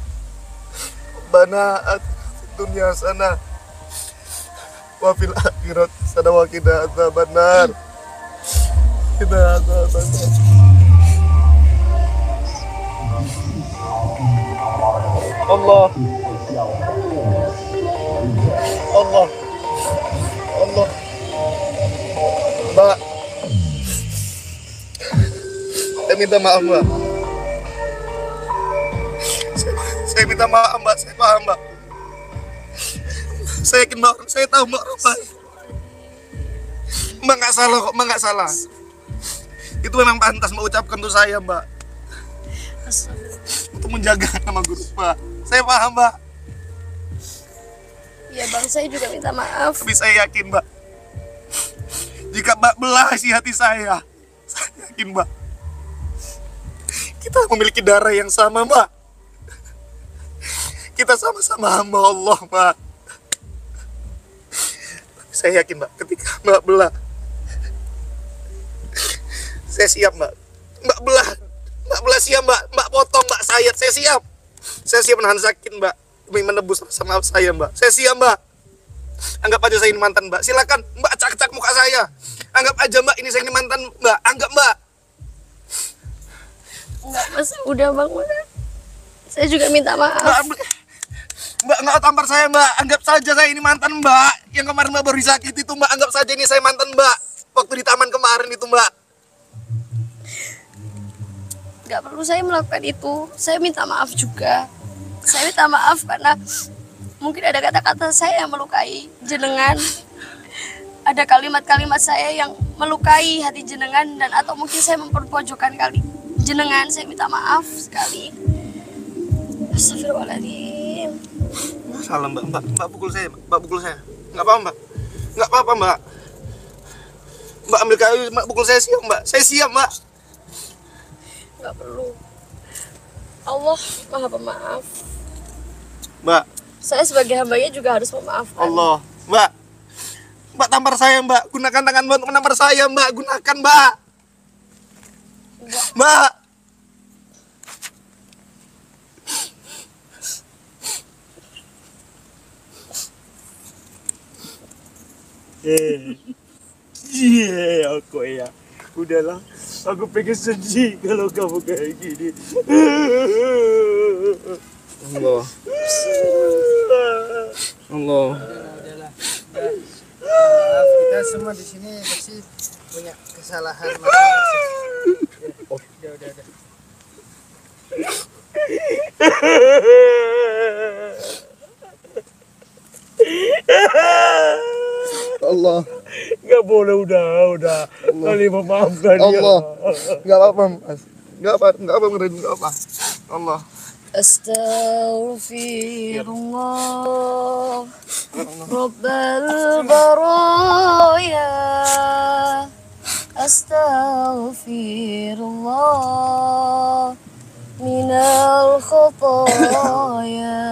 Rabbana atina fid dunya hasanah wa fil akhirati hasanah wa qina adzabannar. Qina adzabannar. Allah. Allah. Allah. Mbak, saya minta maaf Mbak. Saya minta maaf Mbak, saya paham Mbak. Saya kenal, saya tahu Mbak Ropan. Mbak nggak salah kok, Mbak nggak salah. Itu memang pantas Mbak ucapkan untuk saya, Mbak. Untuk menjaga nama guru, Mbak. Saya paham, Mbak. Ya bang, saya juga minta maaf. Tapi saya yakin, Mbak, jika Mbak belah isi hati saya yakin, Mbak, kita memiliki darah yang sama, Mbak. Kita sama-sama hamba Allah, Mbak. Tapi saya yakin, Mbak, ketika Mbak belah, saya siap, Mbak. Mbak belah siap, Mbak. Mbak potong, Mbak sayat, saya siap. Saya siap menahan sakit, Mbak, demi menebus rasa maaf saya, Mbak. Saya siap, Mbak. Anggap aja saya ini mantan, Mbak. Silakan Mbak acak-acak muka saya. Anggap aja, Mbak, ini saya ini mantan, Mbak. Anggap, Mbak. Enggak mas, udah bang, udah. Saya juga minta maaf. Mbak, nggak tampar saya, Mbak. Anggap saja saya ini mantan, Mbak. Yang kemarin Mbak baru disakiti itu, Mbak. Anggap saja ini saya mantan, Mbak. Waktu di taman kemarin itu, Mbak. Nggak perlu saya melakukan itu. Saya minta maaf juga. Saya minta maaf karena mungkin ada kata-kata saya yang melukai jenengan. Ada kalimat-kalimat saya yang melukai hati jenengan, dan atau mungkin saya memperpojokkan kali jenengan. Saya minta maaf sekali. Astagfirullahaladzim. Salah, Mbak. Mbak pukul saya, Mbak. Mbak pukul saya. Nggak apa-apa, Mbak. Nggak apa-apa, Mbak. Mbak ambil kayu, Mbak pukul saya, siap, Mbak. Saya siap, Mbak. Nggak perlu. Allah Maha Pemaaf. Mbak, Saya sebagai hambanya juga harus memaafkan. Allah. Mbak. Mbak tampar saya, Mbak. Gunakan tangan Mbak untuk menampar saya, Mbak. Gunakan, Mbak. Mbak. Aku ya. Udahlah, aku pengen sedih kalau kamu kayak gini. Allah. Allah. Udahlah. Maaf, kita semua di sini pasti punya kesalahan masing-masing. Udah. Allah. Gak boleh, udah. Kali memaafkan dia. Allah. Enggak apa-apa, Mas. Enggak apa, ngerin, enggak apa. Allah. Astaghfirullah Rabbal baraya. Astaghfirullah minal khataya.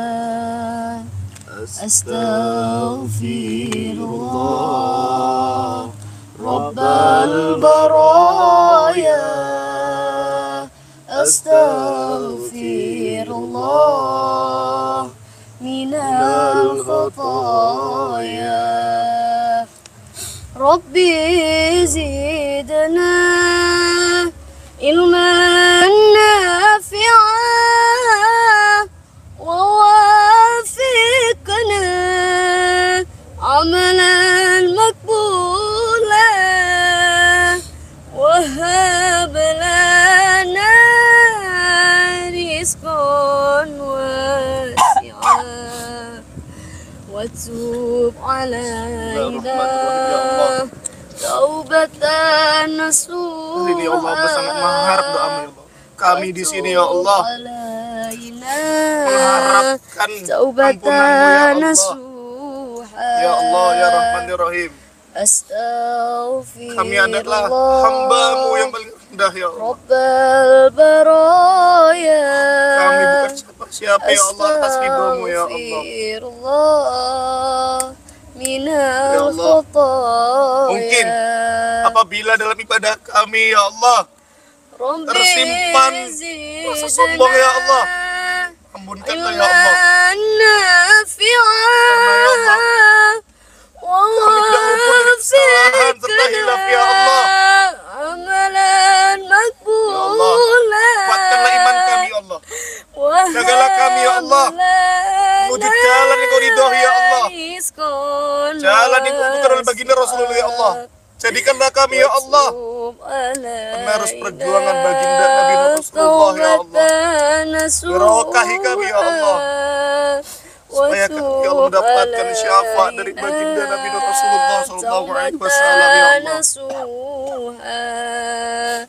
Astaghfirullah Rabbal baraya. Astaghfirullah minal khataya. Rabbi zidna ilman nafi'an wa wafiqna amalan makbulan wa hab lana rizqan wasi'an wa tub alaina taubatan nasuha. Ini ya Allah, sangat mengharap doamu ya Allah. Kami di sini ya Allah mengharapkan ampunanmu ya Allah. Ya Allah, ya Rahman ya Rahim. Astaghfirullah. Kami adalah hamba-Mu yang paling rendah ya Allah. Rabbal baraya. Kami bukan siapa-siapa ya Allah, atas ridho-Mu ya Allah. Astaghfirullah minal Ya Allah. khataya. Mungkin apabila dalam ibadah kami ya Allah tersimpan rasa sombong ya Allah, ampunkanlah ya Allah. Kami tidak luput dari kesalahan serta hilaf ya Allah. Amalan Ya Allah, kuatkanlah iman kami ya Allah. Jagalah kami ya Allah menuju jalan yang Kau ridhoi ya Allah. Jalan yang dibutuhkan oleh baginda Rasulullah ya Allah. Jadikanlah kami ya Allah penerus perjuangan baginda Nabi Rasulullah ya Allah. Berkahi kami ya Allah, supaya kami ya Allah mendapatkan syafaat dari baginda Nabi Rasulullah sallallahu alaihi wasallam ya Allah.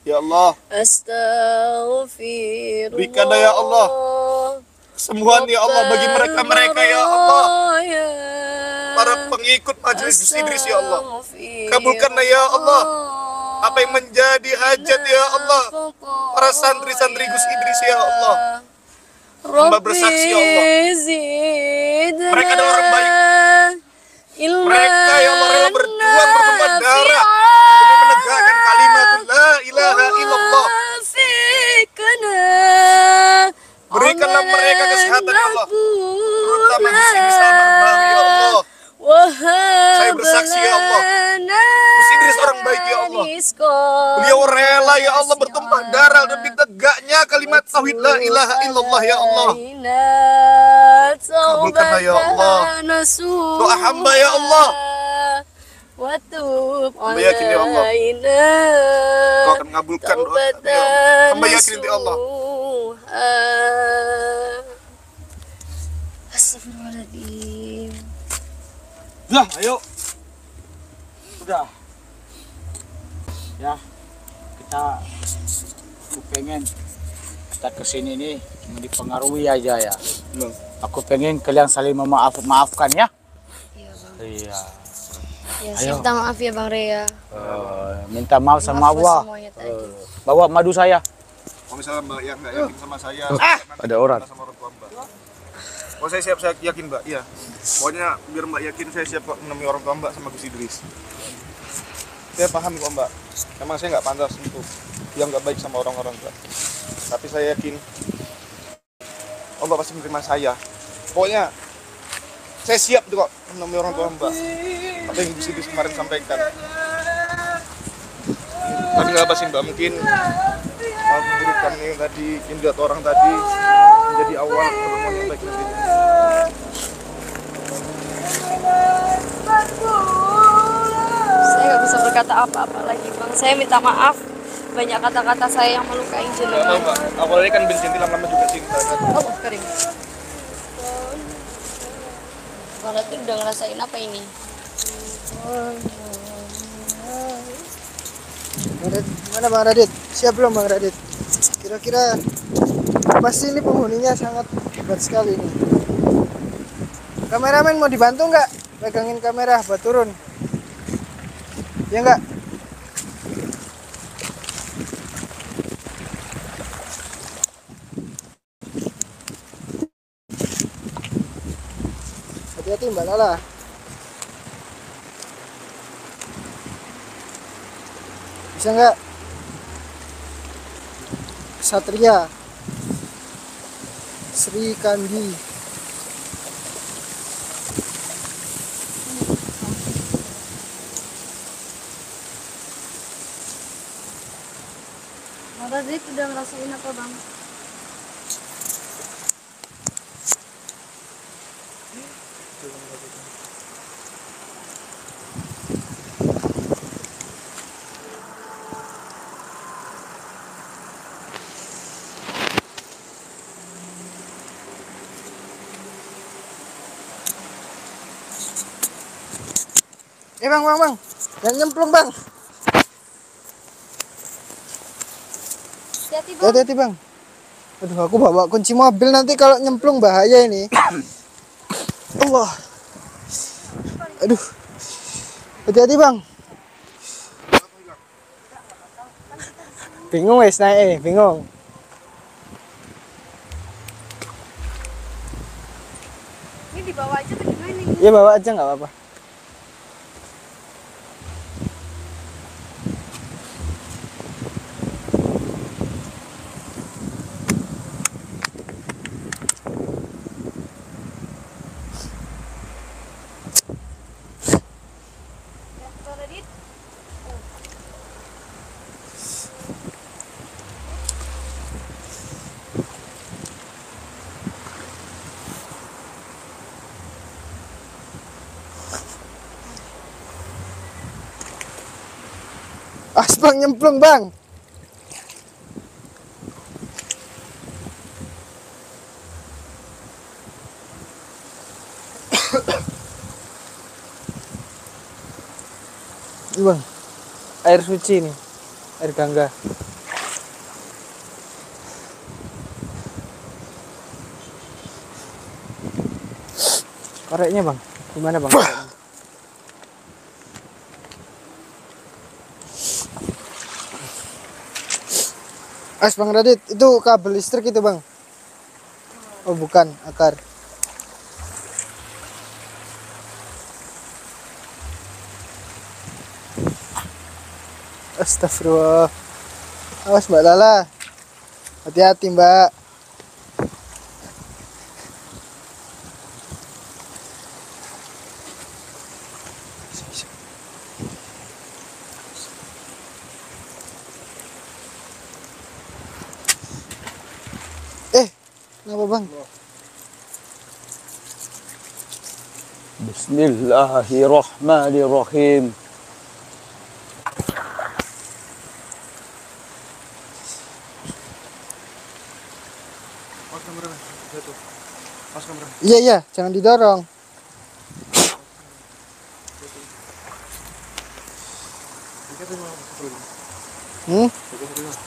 Ya Ya Allah, Astaghfirullah. Berikanlah ya Allah kesembuhan ya Allah bagi mereka-mereka ya Allah, para pengikut majelis Gus Idris ya Allah. Kabulkanlah ya Allah apa yang menjadi hajat ya Allah para santri-santri Gus Idris ya Allah. Hamba bersaksi ya Allah, mereka adalah orang baik. Mereka yang rela berjuang bertumpah darah demi menegakkan kalimat la ilaha illallah. Berikanlah mereka kesehatan ya Allah, terutama Gus Idris almarhum ya Allah. Saya bersaksi ya Allah, Gus Idris orang baik ya Allah. Beliau rela ya Allah bertumpah darah demi tegaknya kalimat tauhid la ilaha illallah ya Allah. Kabulkanlah ya Allah doa hamba ya Allah. Hamba yakin ya Allah, Kau akan mengabulkan doa ya Allah. Hamba yakin ya Allah. Astagfirullahaladzim. Udah, ayo. Udah. Ya, aku pengen kita kesini nih cuma dipengaruhi aja ya. Aku pengen kalian saling maafkan ya. Iya bang. Iya. Ya, Ayo. saya minta maaf ya bang Rea. Minta maaf sama Maaf buat Allah. semuanya tadi. Bawa madu saya. Kalau misalnya Mbak yang nggak yakin sama saya, ada orang. Sama orang tua Mbak. Oh saya siap, saya yakin Mbak. Iya. Pokoknya biar Mbak yakin saya siap kok menemui orang tua Mbak sama Gus Idris. Saya paham kok Mbak. Memang saya nggak pantas untuk yang nggak baik sama orang-orang Mbak. Tapi saya yakin Allah pasti menerima saya. Pokoknya saya siap tuh kok menemui orang tua Mbak. Apa yang Gus Idris kemarin sampaikan. Tapi nggak apa sih Mbak, mungkin buruk kami yang tadi, yang dilihat orang tadi menjadi awal pertemuan yang baik nanti. Saya nggak bisa berkata apa-apa lagi bang. Saya minta maaf. Banyak kata-kata saya yang melukai Nggak tahu jenengan. Mbak, awalnya kan bensin lama-lama juga cinta kan. Oh kering. Bang Radit udah ngerasain apa ini? Mana Bang Radit? Siap belum Bang Radit? Kira-kira pasti ini penghuninya sangat hebat sekali nih. Kameramen mau dibantu nggak? Pegangin kamera buat turun. Ya nggak? Hati-hati Mbak Lala. Bisa nggak? Satria Sri Kandi. Bang Radit udah ngerasain apa bang? Bang, jangan nyemplung bang. Hati-hati bang. Hati-hati bang. Aduh, aku bawa kunci mobil, nanti kalau nyemplung bahaya ini. Allah. Aduh. Hati-hati bang. Bingung wes naik, bingung. Ini dibawa aja ke gimana ini? Ya bawa aja nggak apa-apa. Bang Radit. Bang nyemplung bang. Ini bang, air suci nih, air gangga. Koreknya bang, gimana bang? Koreknya? Bang Radit, itu kabel listrik itu bang? Oh bukan, akar. Astagfirullah. Awas Mbak Lala. Hati-hati Mbak. Kenapa bang? Bismillahirrahmanirrahim. Iya iya, jangan didorong.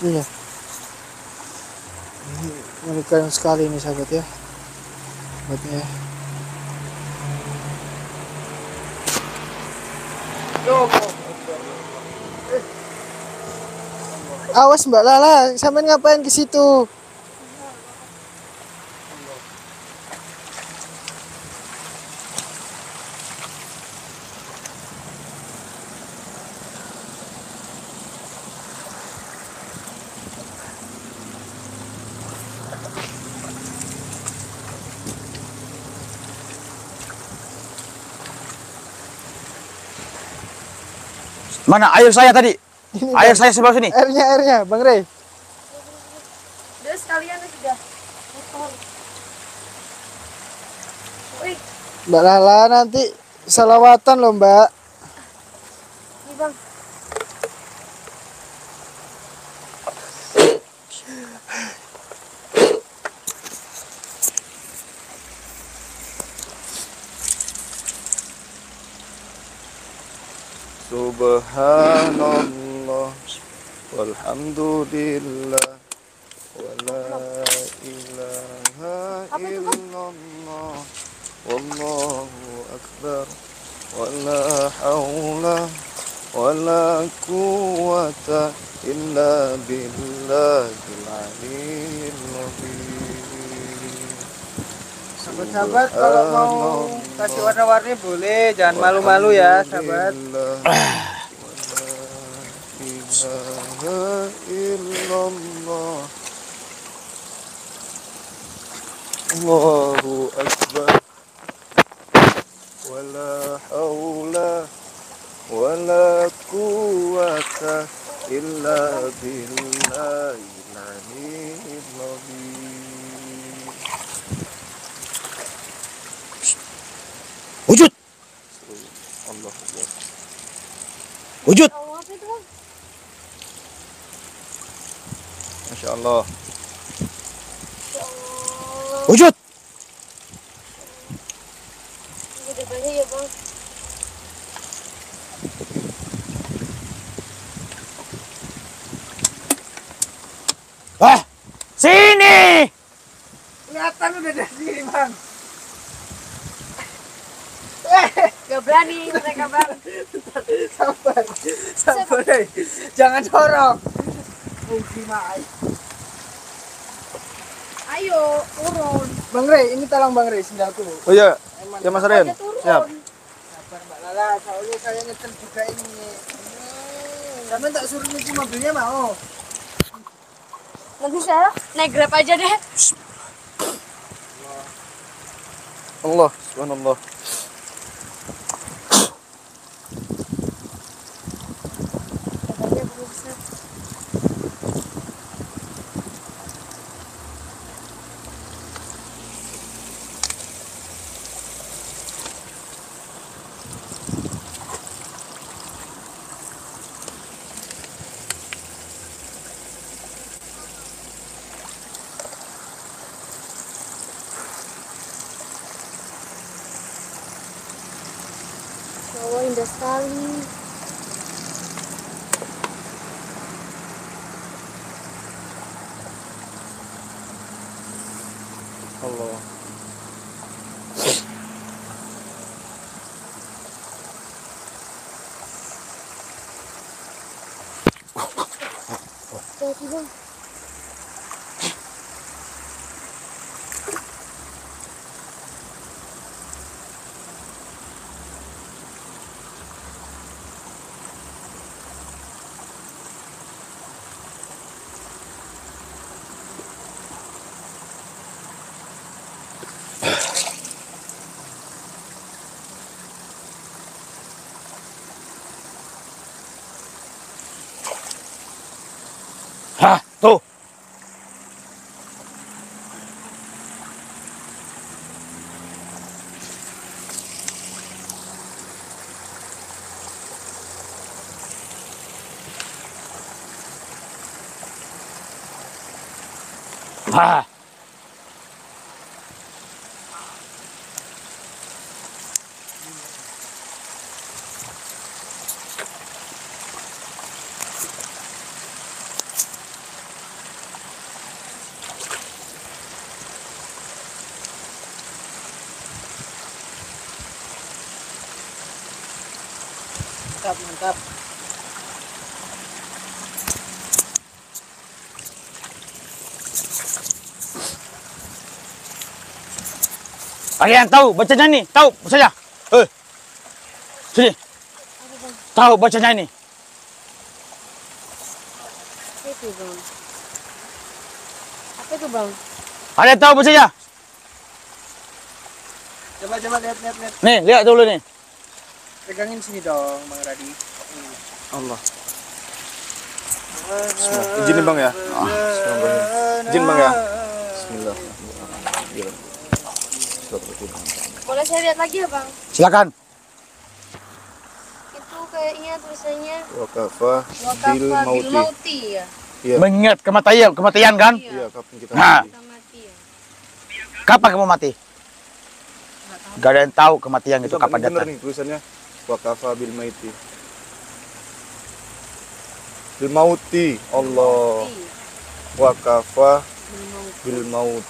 Iya. Ini mengerikan sekali ini sahabat ya. Sahabatnya. Awas Mbak Lala, sampean ngapain ke situ? Mana air saya tadi? Ini, Air Bang. saya sebelah sini. Airnya, Bang Rey. Udah sekalian sudah. Motor. Wih, Mbak Lala nanti salawatan loh Mbak. ini bang. Subhanallah walhamdulillah wala ilaha illallah wallahu akbar wala haula wala quwwata illa billahil aliyyil azim. Sahabat-sahabat kalau mau kasih warna-warni boleh, jangan malu-malu ya sahabat. ilaha illallah Allahu akbar wala haula wala quwwata illa billahil aliyyil azim. Wujud, Allah Akbar. wujud. Oh, apa itu bang? Masya Allah. Ya Allah. Wujud. Udah banyak ya bang. Ah, sini. Kelihatan udah dari sini Bang. Gak berani mereka bang. Sabar, sabar Rey. Jangan dorong. Oh gimana? Ayo turun. Bang Rey, ini tolong Bang Rey sendalku. Oh iya, Emang ya Mas Ren. Aja turun. Siap. sabar Mbak Lala, soalnya saya nyetel juga ini. Kamu tak suruh nyuci mobilnya mau? Nanti saya naik Grab aja deh. Allah, subhanallah. Oh, indah sekali. Allah. lagi bang. Hah, tuh. Hah. Mantap, mantap. Kalian tahu bacanya nih? Tahu bacanya? Sini. Tahu bacanya ini? Apa itu bang? Apa itu bang? Kalian tahu bacanya? Coba lihat. Nih, lihat dulu nih. Pegangin sini dong, Bang Radi. Allah. Bismillah. Izin nih bang ya. Bismillahirrahmanirrahim. Izin bang ya. Bismillahirrahmanirrahim. Boleh saya lihat lagi ya bang? Silakan. Itu kayaknya tulisannya Wakafa Wakafa bil bil mauti. mauti ya. Iya. Mengingat kematian kan? Iya, kapan kita Nah. mati. Kita mati ya. Kapan kamu mati? Gak ada yang tahu kematian itu Itu kapan bener datang. nih tulisannya. Wakafa bil maiti. Bil mauti. Allah. Mauti. Wakafa Bil mauti. bil maut.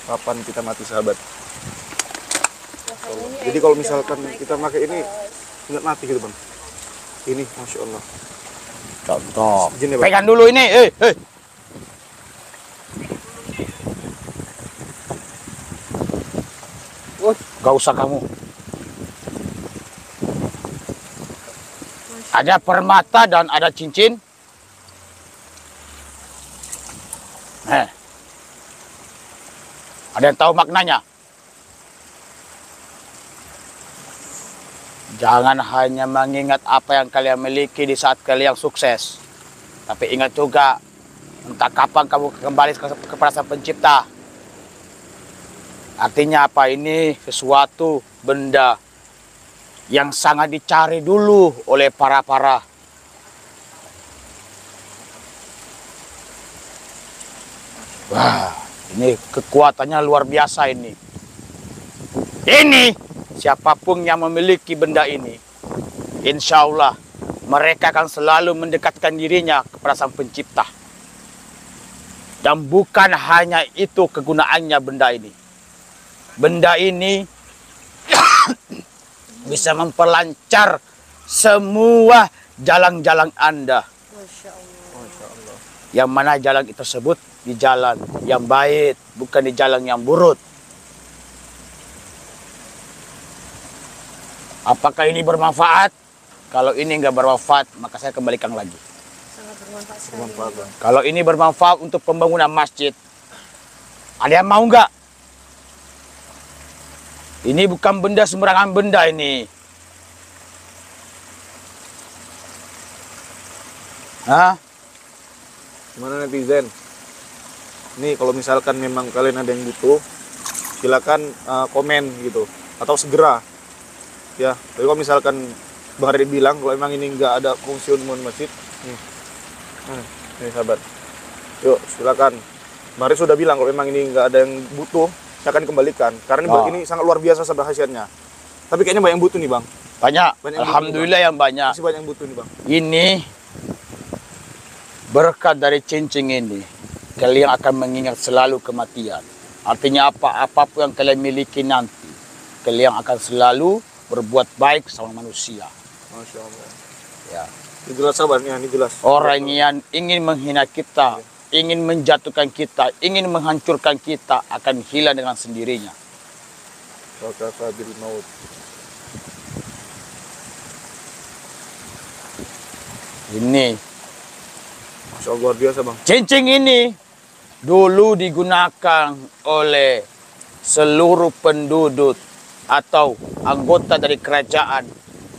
Kapan kita mati sahabat? Wakafa ini Jadi ayat kalau sudah misalkan naik kita ke pakai ini atas. nggak mati gitu bang. Ini masya Allah. Contoh. Izin ya, Bang. Pegang dulu ini. Gak usah kamu. Ada permata dan ada cincin. Ada yang tahu maknanya? Jangan hanya mengingat apa yang kalian miliki di saat kalian sukses. Tapi ingat juga, entah kapan kamu kembali kepada Sang Pencipta. Artinya apa? Ini sesuatu benda yang sangat dicari dulu oleh para Wah, ini kekuatannya luar biasa ini. Ini siapapun yang memiliki benda ini, insya Allah mereka akan selalu mendekatkan dirinya kepada Sang Pencipta. Dan bukan hanya itu kegunaannya benda ini. Benda ini bisa memperlancar semua jalan-jalan Anda. Masya Allah. Yang mana jalan tersebut di jalan yang baik, bukan di jalan yang buruk. Apakah ini bermanfaat? Kalau ini nggak bermanfaat, maka saya kembalikan lagi. Sangat bermanfaat sekali. Bermanfaat bang. Kalau ini bermanfaat untuk pembangunan masjid, ada yang mau nggak? Ini bukan benda sembarangan benda ini. Hah? Gimana netizen? Nih kalau misalkan memang kalian ada yang butuh, silakan komen gitu atau segera. Ya, tapi kalau misalkan Bang Radi bilang kalau emang ini nggak ada fungsi umum masjid, nih sahabat. Yuk silakan. Bang Radi sudah bilang kalau emang ini nggak ada yang butuh, saya akan kembalikan. Karena ini sangat luar biasa sahabat khasiatnya. Tapi kayaknya banyak yang butuh nih bang. Banyak. Banyak yang Alhamdulillah yang banyak. Masih banyak yang butuh nih bang. Ini berkat dari cincin ini, kalian akan mengingat selalu kematian. Artinya apa? Apapun yang kalian miliki nanti, kalian akan selalu berbuat baik sama manusia. Masya Allah. Ya. Ini jelas sabar, ini jelas. Orang yang ingin menghina kita, ingin menjatuhkan kita, ingin menghancurkan kita akan hilang dengan sendirinya. Wakafa bil maut. Ini Masya Allah, luar biasa bang. cincin ini dulu digunakan oleh seluruh penduduk atau anggota dari kerajaan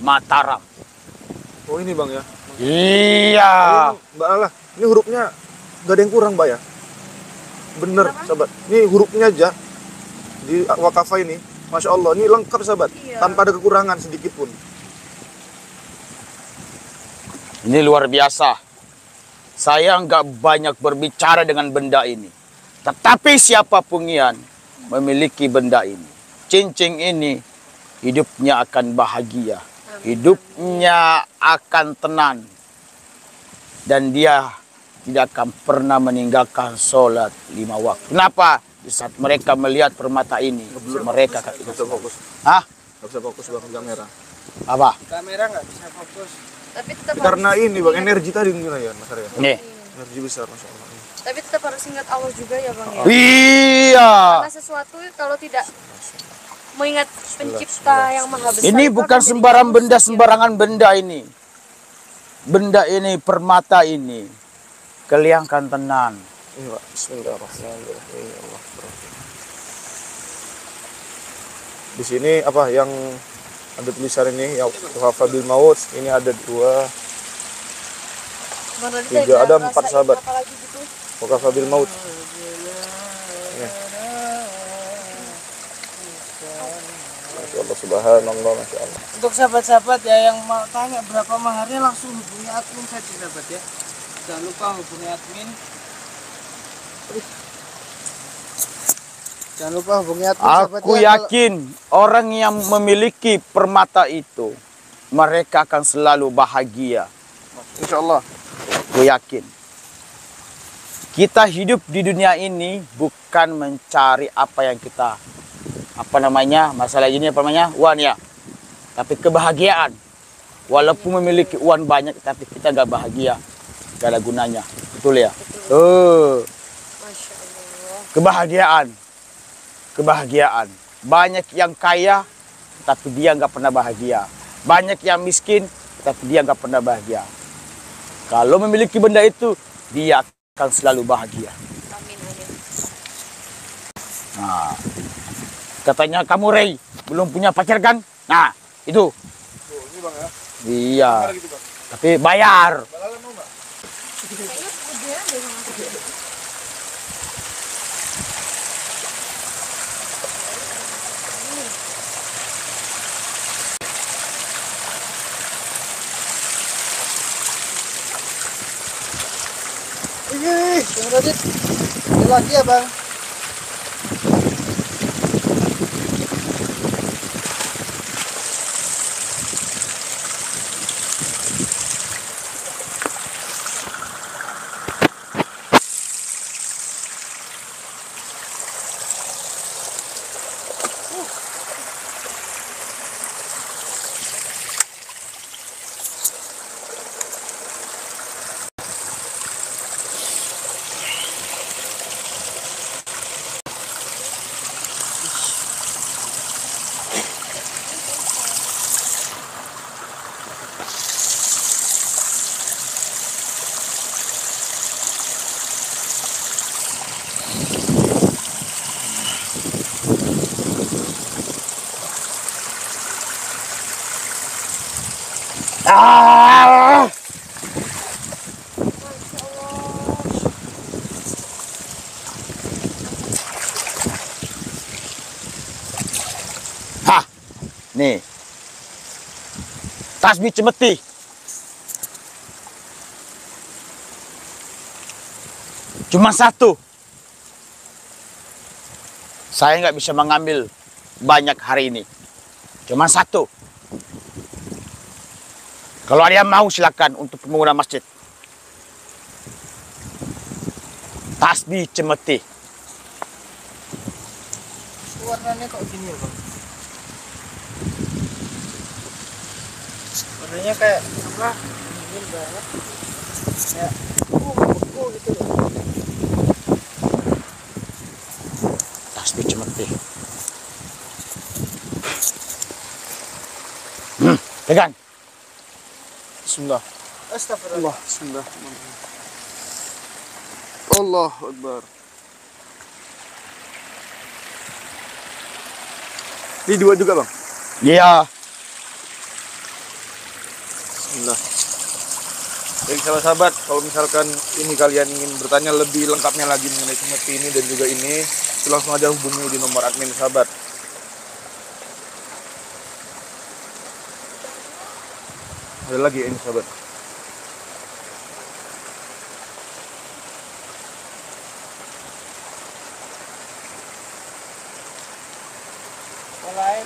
Mataram. Oh ini bang ya. Iya. Mbak Allah, ini hurufnya gak ada yang kurang mbak ya. Bener sahabat. Ini hurufnya aja di wakafa ini, Masya Allah, ini lengkap sahabat. Iya. Tanpa ada kekurangan sedikit pun. Ini luar biasa. Saya nggak banyak berbicara dengan benda ini. Tetapi siapapun yang memiliki benda ini, cincin ini, hidupnya akan bahagia. Hidupnya akan tenang. Dan dia tidak akan pernah meninggalkan sholat 5 waktu. Kenapa? Di saat mereka melihat permata ini, mereka akan Gak bisa fokus. Hah? Gak bisa fokus bang, kamera. Apa? Kamera nggak bisa fokus. Tapi tetap Karena harus ini bang, ingat- energi tadi mungkin ya Mas Arya. Nih. Energi besar Masya Allah. Tapi tetap harus ingat Allah juga ya bang ya. Iya. Karena sesuatu kalau tidak mengingat pencipta yang maha besar. Ini itu bukan akan jadi sembarang rusak benda, ya. sembarangan benda ini. Benda ini, permata ini. Kalian kan tenang. Ini pak, Bismillahirrahmanirrahim. Allah. Di sini apa yang ada tulisan ini ya wakafa bil maut, ini ada 2, Bang Radit 3, ada 4 sahabat. Apalagi gitu. Wakafa bil maut. Ini. Masya Allah, subhanallah, Masya Allah. Untuk sahabat-sahabat ya yang mau tanya berapa maharnya langsung hubungi admin saja sahabat ya. Jangan lupa hubungi admin. Jangan lupa hubungi admin sahabat Aku ya. yakin orang yang memiliki permata itu, mereka akan selalu bahagia. Insya Allah. Aku yakin. Kita hidup di dunia ini bukan mencari apa yang kita, masalah ini apa namanya, uang ya. Tapi kebahagiaan. Walaupun memiliki uang banyak, tapi kita nggak bahagia, nggak ada gunanya. Betul ya? Masya Allah. Kebahagiaan. Banyak yang kaya, tapi dia nggak pernah bahagia. Banyak yang miskin, tapi dia nggak pernah bahagia. Kalau memiliki benda itu, dia akan selalu bahagia. Amin amin. Nah, katanya kamu Rey belum punya pacar kan? Nah, itu. Ini bang ya. Iya. Gitu, bang. Tapi bayar. Balalan mau mbak? Kayaknya kemudian deh sama aku. Bang Radit. Ini lagi ya bang. Ah! Hah, nih, tasbih cemeti. Cuma satu. Saya nggak bisa mengambil banyak hari ini. Cuma satu. Kalau ada yang mau silakan untuk pembangunan masjid. Tasbih cemeti. Warnanya kok gini ya bang? Warnanya kayak apa? Mungkin banget. Ya, beku gitu loh. Tasbih cemeti. Pegang. Bismillah. Astagfirullah. Bismillah. Allah Akbar. Ini dua juga bang. Iya. Bismillah. Baik sahabat-sahabat, kalau misalkan ini kalian ingin bertanya lebih lengkapnya lagi mengenai cemeti ini dan juga ini, langsung aja hubungi di nomor admin sahabat. Ada lagi ini sahabat.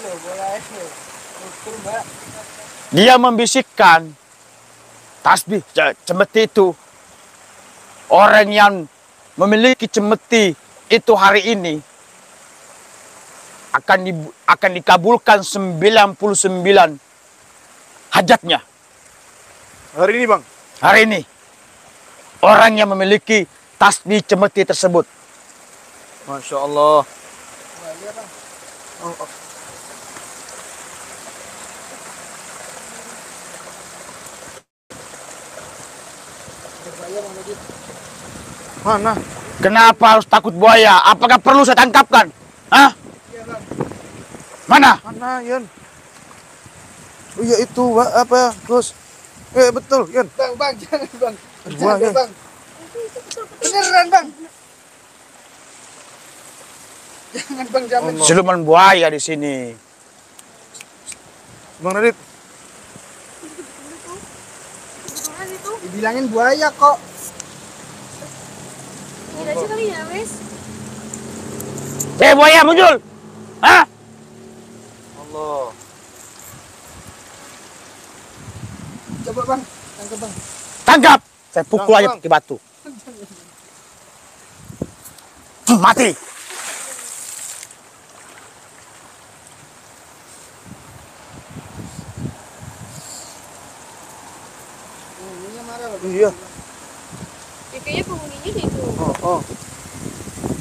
Boleh lo. Ukur mbak. Dia membisikkan tasbih cemeti itu. Orang yang memiliki cemeti itu hari ini akan dikabulkan 99 hajatnya. Hari ini bang. Hari ini orang yang memiliki tasbih cemeti tersebut. Masya Allah. Iya bang. Berbahaya bang Dodi. Mana? Kenapa harus takut buaya? Apakah perlu saya tangkapkan? Hah? Iya bang. Mana? Mana Yan? Oh iya itu apa Gus? Betul Yan. Bang jangan bang. Buaya. Bercanda bang. Beneran bang. Jangan bang jamin. Allah. Siluman buaya di sini. Bang Radit. Betulan itu. Dibilangin buaya kok. Gila aja kali ya, wes. Buaya muncul. Hah? Allah. Coba bang, tangkap bang. Tangkap. Saya pukul Bang, aja bang. pakai batu. Mati. Ini marah bang. Iya. Ya kayaknya penghuninya deh itu. Oh.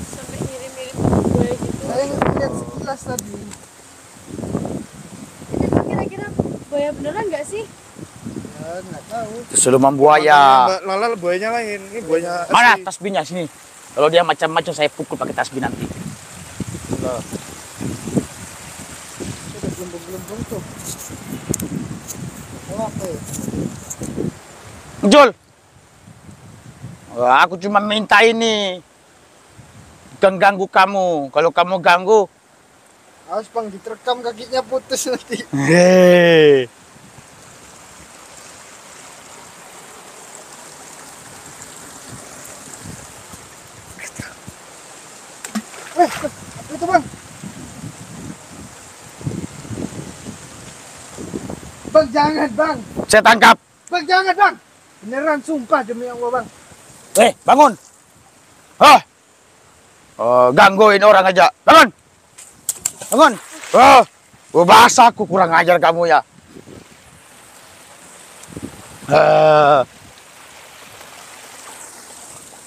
Sampai mirip-mirip buaya gitu. Saya ngeliat sekilas tadi. Ini kira-kira buaya beneran nggak sih? Ya nggak tahu. Siluman buaya. Mbak Lala buayanya lain. Ini buayanya Mana asli. tasbihnya sini? Kalau dia macam-macam saya pukul pakai tasbih nanti. Nah, Sudah gelembung-gelembung tuh. Oh, apa ya? Muncul. Wah, aku cuma minta ini. Bukan ganggu kamu. Kalau kamu ganggu, Awas bang, diterekam kakinya putus nanti. hei. Apa itu bang? Bang jangan bang. Saya tangkap. Bang jangan bang. Beneran sumpah demi Allah bang. Bangun. Oh, gangguin orang aja. Bangun. Bangun. Bahasa aku kurang ajar kamu ya.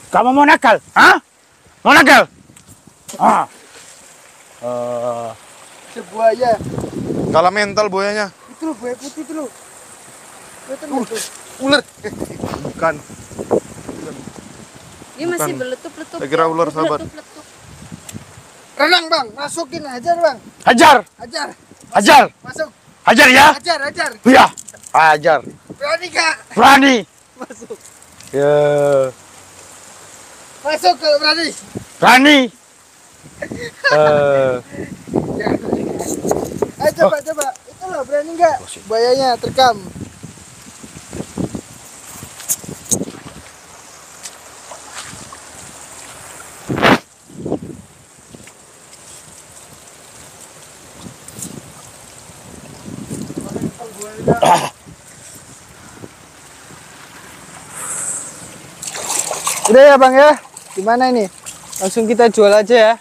Kamu mau nakal? Hah? Mau nakal? Sebuaya. kalah mental buayanya. Itu loh buaya putih itu loh. Kelihatan nggak tuh? Ular. Bukan. Dia masih Bukan. beletup-letup. Saya kira ya. ular, sahabat. Beletup-letup. Renang bang, masukin ajar bang. Hajar. Ajar. Hajar. Masuk. Hajar ya. Ajar. Iya. Hajar. Berani kak. Berani. Masuk. Ya. Masuk kalau berani. Berani. Ayo coba. Itu loh berani nggak? Buayanya terekam. Udah ya bang ya. Gimana ini? Langsung kita jual aja ya.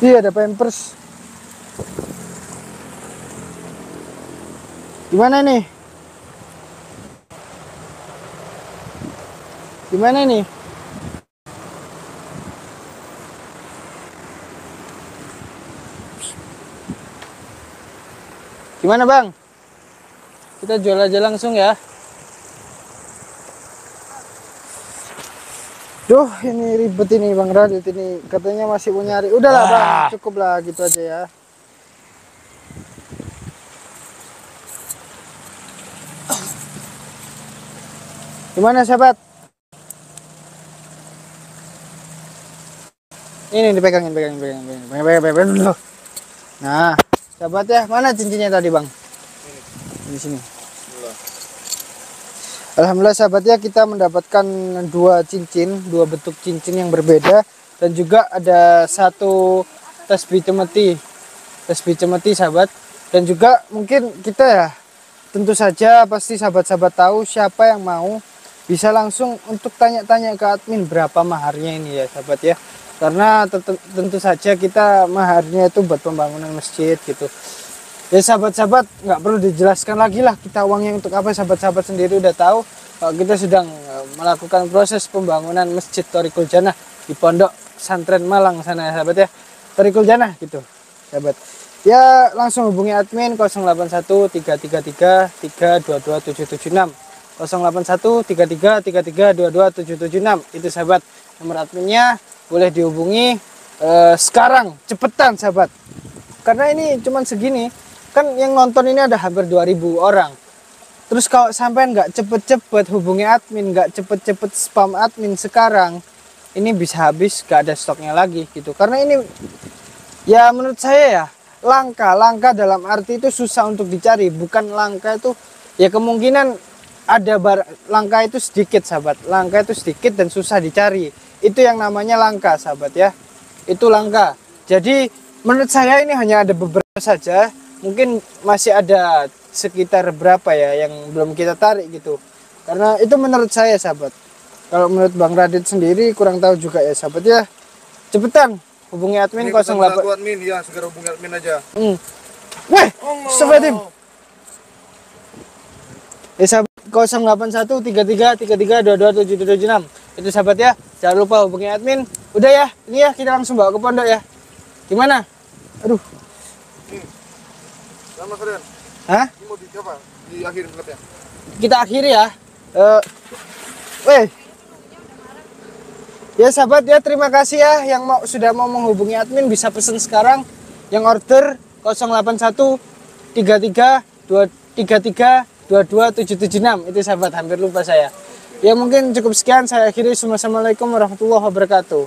Iya, ada Pampers. Gimana nih? Gimana nih? Gimana Bang? Kita jual aja langsung ya. Duh, ini ribet ini Bang Radit ini. Katanya masih mau nyari. Udahlah Bang, cukup lah gitu aja ya. Gimana sahabat? Ini dipegangin, pegangin dulu. Nah, sahabat ya, mana cincinnya tadi Bang? Di sini. Alhamdulillah sahabat ya, kita mendapatkan dua bentuk cincin yang berbeda, dan juga ada satu tasbih cemeti sahabat. Dan juga mungkin kita ya, tentu saja pasti sahabat-sahabat tahu siapa yang mau bisa langsung untuk tanya-tanya ke admin berapa maharnya ini ya sahabat ya. Karena tentu saja kita maharnya itu buat pembangunan masjid gitu. Ya sahabat-sahabat, nggak perlu dijelaskan lagi lah kita uangnya untuk apa. Sahabat-sahabat sendiri udah tahu kita sedang melakukan proses pembangunan Masjid Thoriqul Jannah di Pondok Pesantren Malang sana ya sahabat ya. Thoriqul Jannah gitu sahabat. Ya langsung hubungi admin 081 333 322776, 081 333 322776. Itu sahabat nomor adminnya, boleh dihubungi sekarang, cepetan sahabat. Karena ini cuman segini. Kan yang nonton ini ada hampir 2000 orang. Terus kalau sampai nggak cepet-cepet hubungi admin, nggak cepet-cepet spam admin sekarang, ini bisa habis, nggak ada stoknya lagi gitu. Karena ini ya menurut saya ya langka dalam arti itu susah untuk dicari. Bukan langka itu ya, kemungkinan ada langka itu sedikit sahabat. Langka itu sedikit dan susah dicari. Itu yang namanya langka sahabat ya. Itu langka. Jadi menurut saya ini hanya ada beberapa saja. Mungkin masih ada sekitar berapa ya yang belum kita tarik gitu. Karena itu menurut saya sahabat. Kalau menurut Bang Radit sendiri kurang tahu juga ya sahabat ya. Cepetan hubungi admin 08. Admin ya, segera hubungi admin aja. Weh, sobat tim. Ya sahabat 081 33 33 22 776. Itu sahabat ya. Jangan lupa hubungi admin. Udah ya, ini ya kita langsung bawa ke pondok ya. Gimana? Aduh. Sama Feren. Hah? Ini mau dicoba diakhirin klipnya. Kita akhiri ya. Ya sahabat ya, terima kasih ya yang sudah mau menghubungi admin, bisa pesen sekarang. Yang order 081 33 22 776. Itu sahabat, hampir lupa saya. Ya mungkin cukup sekian, saya akhiri. Assalamualaikum warahmatullahi wabarakatuh.